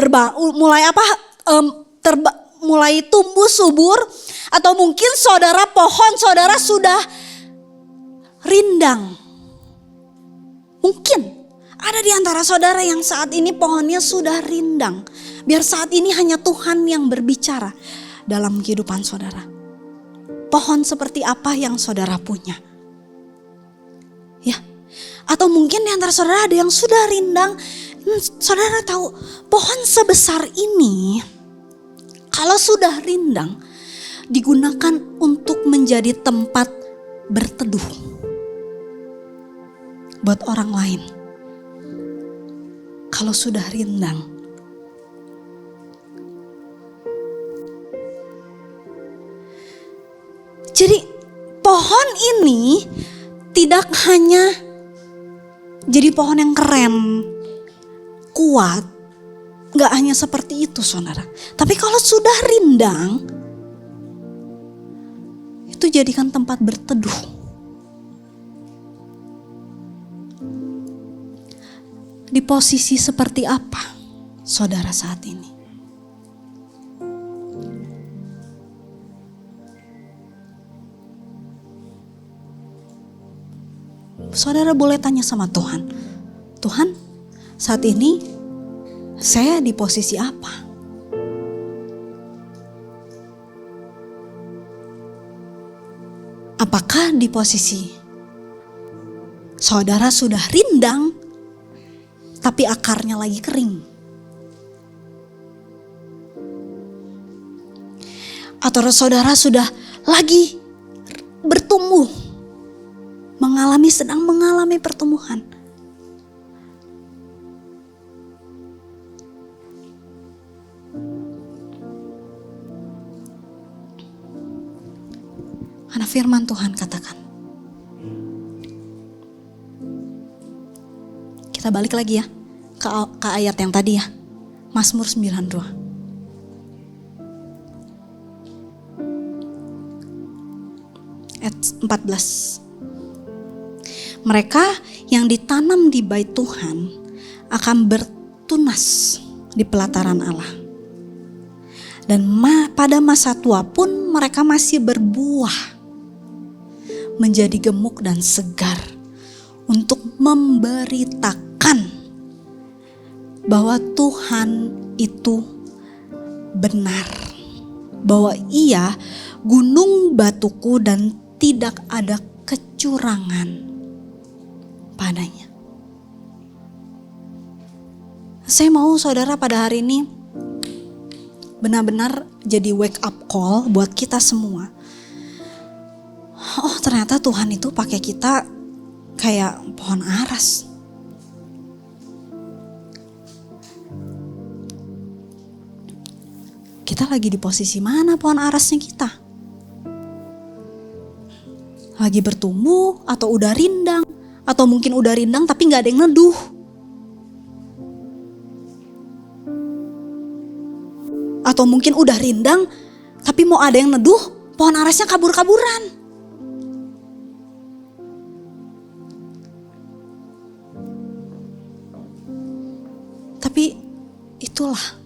E: tumbuh subur. Atau mungkin saudara pohon saudara sudah rindang. Mungkin ada di antara saudara yang saat ini pohonnya sudah rindang. Biar saat ini hanya Tuhan yang berbicara dalam kehidupan saudara. Pohon seperti apa yang saudara punya? Ya. Atau mungkin di antara saudara ada yang sudah rindang. Saudara tahu pohon sebesar ini kalau sudah rindang digunakan untuk menjadi tempat berteduh buat orang lain. Kalau sudah rindang. Jadi pohon ini tidak hanya jadi pohon yang keren, kuat. Gak hanya seperti itu saudara. Tapi kalau sudah rindang, itu jadikan tempat berteduh. Di posisi seperti apa saudara saat ini? Saudara boleh tanya sama Tuhan, Tuhan, saat ini saya di posisi apa? Apakah di posisi saudara sudah rindang, tapi akarnya lagi kering? Atau saudara sudah lagi bertumbuh, sedang mengalami pertumbuhan? Karena firman Tuhan katakan. Kita balik lagi ya ke ayat yang tadi ya. Mazmur 92. Ayat 14. Mereka yang ditanam di bait Tuhan akan bertunas di pelataran Allah. Dan pada masa tua pun mereka masih berbuah, menjadi gemuk dan segar untuk memberitakan bahwa Tuhan itu benar, bahwa Ia gunung batuku dan tidak ada kecurangan padanya. Saya mau saudara pada hari ini benar-benar jadi wake up call buat kita semua. Oh, ternyata Tuhan itu pakai kita kayak pohon aras. Kita lagi di posisi mana pohon arasnya kita? Lagi bertumbuh atau udah rindang? Atau mungkin udah rindang tapi gak ada yang neduh? Atau mungkin udah rindang tapi mau ada yang neduh, pohon arasnya kabur-kaburan. Tapi itulah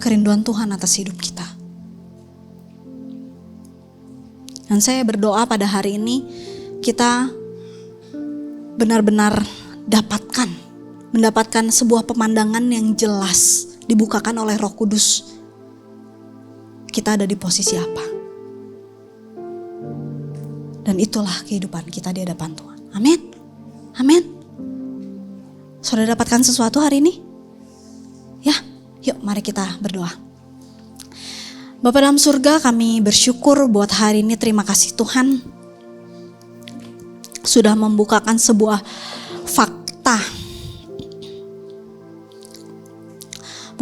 E: kerinduan Tuhan atas hidup kita. Dan saya berdoa pada hari ini kita benar-benar mendapatkan sebuah pemandangan yang jelas dibukakan oleh Roh Kudus. Kita ada di posisi apa? Dan itulah kehidupan kita di hadapan Tuhan. Amin. Amin. Sudah dapatkan sesuatu hari ini? Ya, yuk mari kita berdoa. Bapa dalam surga, kami bersyukur buat hari ini. Terima kasih Tuhan sudah membukakan sebuah fakta.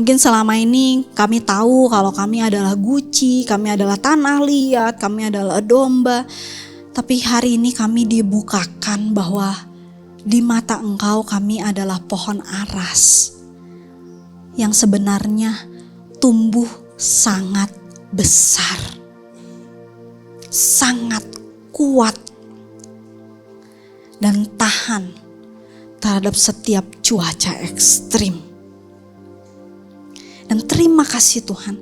E: Mungkin selama ini kami tahu kalau kami adalah guci, kami adalah tanah liat, kami adalah domba. Tapi hari ini kami dibukakan bahwa di mata Engkau kami adalah pohon aras yang sebenarnya tumbuh sangat besar, sangat kuat, dan tahan terhadap setiap cuaca ekstrim. Dan terima kasih Tuhan,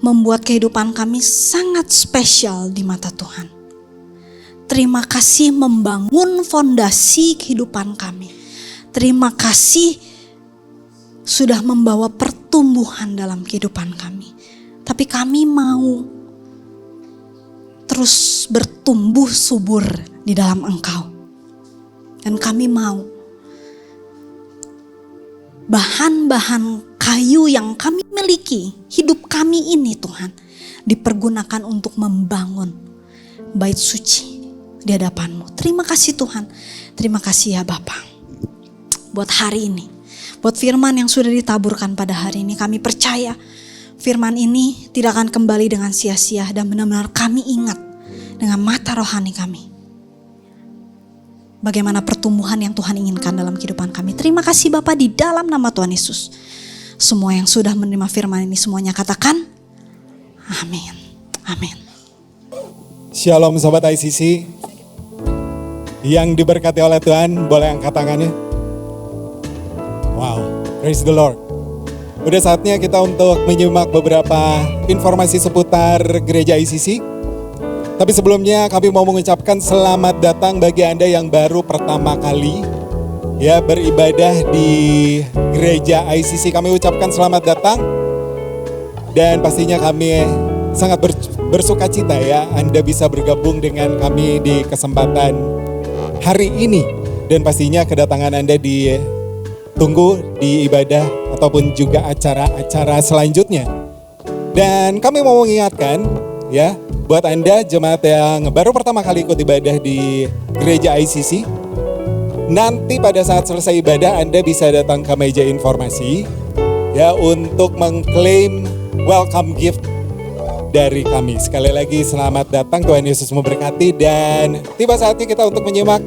E: membuat kehidupan kami sangat spesial di mata Tuhan. Terima kasih membangun fondasi kehidupan kami. Terima kasih sudah membawa pertumbuhan dalam kehidupan kami. Tapi kami mau terus bertumbuh subur di dalam Engkau. Dan kami mau bahan-bahan kayu yang kami miliki, hidup kami ini Tuhan, dipergunakan untuk membangun bait suci di hadapan-Mu. Terima kasih Tuhan, terima kasih ya Bapa. Buat hari ini, buat firman yang sudah ditaburkan pada hari ini, kami percaya firman ini tidak akan kembali dengan sia-sia dan benar-benar kami ingat dengan mata rohani kami. Bagaimana pertumbuhan yang Tuhan inginkan dalam kehidupan kami. Terima kasih Bapa, di dalam nama Tuhan Yesus. Semua yang sudah menerima firman ini semuanya katakan amin. Amin.
F: Shalom Sobat ICC yang diberkati oleh Tuhan, boleh angkat tangannya. Wow, praise the Lord. Udah saatnya kita untuk menyimak beberapa informasi seputar gereja ICC. Tapi sebelumnya kami mau mengucapkan selamat datang bagi Anda yang baru pertama kali ya beribadah di gereja ICC. Kami ucapkan selamat datang dan pastinya kami sangat bersuka cita ya Anda bisa bergabung dengan kami di kesempatan hari ini. Dan pastinya kedatangan Anda ditunggu di ibadah ataupun juga acara-acara selanjutnya. Dan kami mau mengingatkan ya buat Anda jemaat yang baru pertama kali ikut ibadah di gereja ICC, nanti pada saat selesai ibadah Anda bisa datang ke meja informasi ya untuk mengklaim welcome gift dari kami. Sekali lagi selamat datang, Tuhan Yesus memberkati. Dan tiba saatnya kita untuk menyimak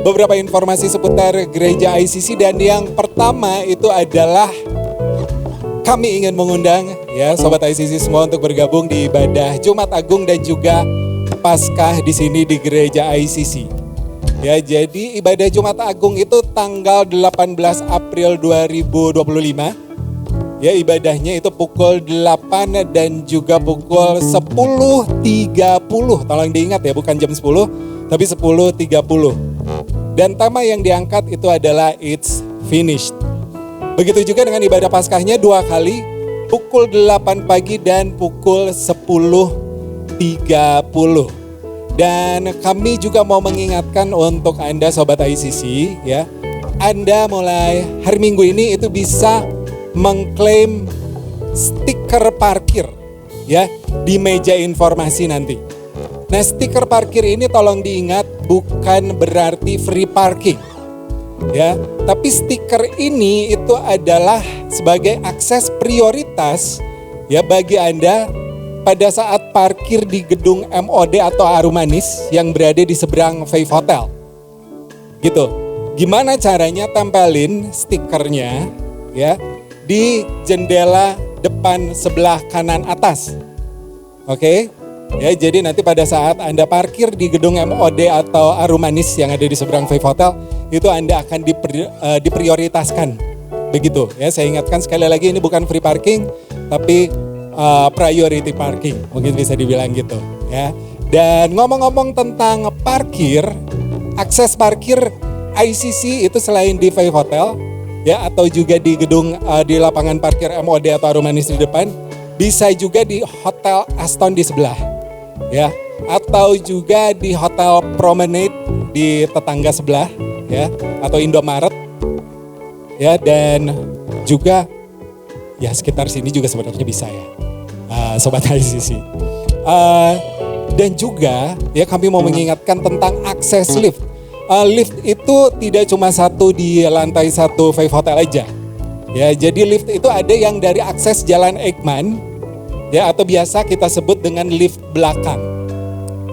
F: beberapa informasi seputar gereja ICC. Dan yang pertama itu adalah kami ingin mengundang ya Sobat ICC semua untuk bergabung di ibadah Jumat Agung dan juga Paskah di sini di gereja ICC. Ya, jadi ibadah Jumat Agung itu tanggal 18 April 2025. Ya, ibadahnya itu pukul 8 dan juga pukul 10.30. Tolong diingat ya, bukan jam 10, tapi 10.30. Dan tema yang diangkat itu adalah It's Finished. Begitu juga dengan ibadah Paskahnya 2 kali, pukul 8 pagi dan pukul 10.30. Dan kami juga mau mengingatkan untuk Anda Sobat ICC ya, Anda mulai hari Minggu ini itu bisa mengklaim stiker parkir ya di meja informasi nanti. Nah, stiker parkir ini tolong diingat bukan berarti free parking ya, tapi stiker ini itu adalah sebagai akses prioritas ya bagi Anda pada saat parkir di gedung MOD atau Arumanis yang berada di seberang Faith Hotel. Gitu. Gimana caranya? Tempelin stikernya ya di jendela depan sebelah kanan atas. Oke? Ya, jadi nanti pada saat Anda parkir di gedung MOD atau Arumanis yang ada di seberang Faith Hotel, itu Anda akan diprioritaskan. Begitu ya, saya ingatkan sekali lagi ini bukan free parking, tapi priority parking. Mungkin bisa dibilang gitu ya. Dan ngomong-ngomong tentang parkir, akses parkir ICC itu selain di Faith Hotel, ya atau juga di gedung di lapangan parkir MOD atau Arumanis di depan, bisa juga di Hotel Aston di sebelah ya, atau juga di Hotel Promenade di tetangga sebelah ya, atau Indomaret ya, dan juga ya sekitar sini juga sebenarnya bisa ya Sobat ICC. Dan juga ya kami mau mengingatkan tentang akses lift. Lift itu tidak cuma satu di lantai 1 Faith Hotel aja. Ya, jadi lift itu ada yang dari akses Jalan Eggman ya, atau biasa kita sebut dengan lift belakang.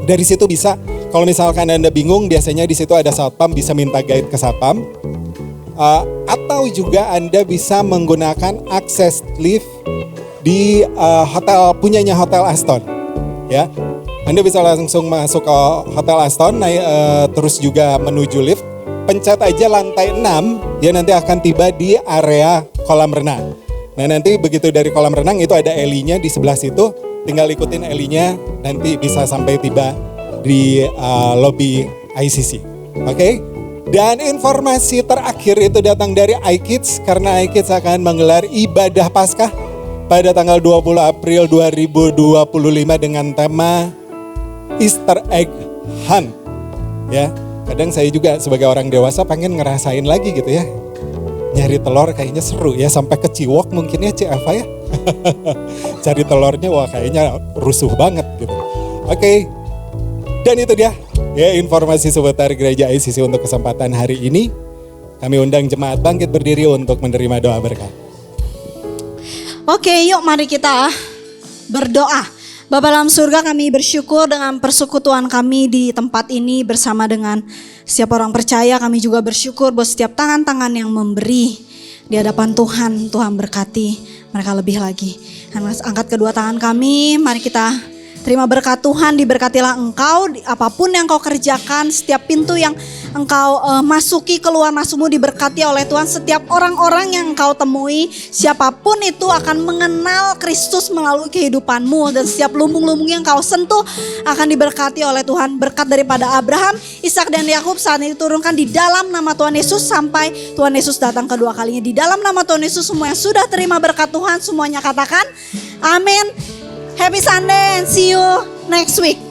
F: Dari situ bisa, kalau misalkan Anda bingung, biasanya di situ ada satpam, bisa minta guide ke satpam. Atau juga Anda bisa menggunakan akses lift di hotel punyanya Hotel Aston. Ya. Anda bisa langsung masuk ke Hotel Aston, naik terus juga menuju lift, pencet aja lantai 6, dia nanti akan tiba di area kolam renang. Nah, nanti begitu dari kolam renang itu ada L-nya di sebelah situ, tinggal ikutin L-nya, nanti bisa sampai tiba di lobby ICC. Oke? Dan informasi terakhir itu datang dari iKids, karena iKids akan menggelar ibadah Paskah pada tanggal 20 April 2025 dengan tema Easter Egg Hunt. Ya, kadang saya juga sebagai orang dewasa pengen ngerasain lagi gitu ya. Nyari telur kayaknya seru ya, sampai ke Ciwok mungkin ya Cik Ava ya. Cari telurnya wah kayaknya rusuh banget gitu. Oke. Dan itu dia ya informasi seputar gereja ICC untuk kesempatan hari ini. Kami undang jemaat bangkit berdiri untuk menerima doa berkat.
E: Oke, yuk mari kita berdoa. Bapa dalam surga, kami bersyukur dengan persekutuan kami di tempat ini bersama dengan setiap orang percaya. Kami juga bersyukur buat setiap tangan-tangan yang memberi di hadapan Tuhan. Tuhan berkati mereka lebih lagi. Angkat kedua tangan kami, mari kita Terima berkat Tuhan, diberkatilah engkau, apapun yang kau kerjakan, setiap pintu yang engkau masuki, keluar masukmu diberkati oleh Tuhan. Setiap orang-orang yang engkau temui, siapapun itu akan mengenal Kristus melalui kehidupanmu. Dan setiap lumbung-lumbung yang kau sentuh akan diberkati oleh Tuhan. Berkat daripada Abraham, Ishak dan Yakub saat ini diturunkan di dalam nama Tuhan Yesus sampai Tuhan Yesus datang kedua kalinya. Di dalam nama Tuhan Yesus, semua yang sudah terima berkat Tuhan, semuanya katakan amin. Happy Sunday and see you next week.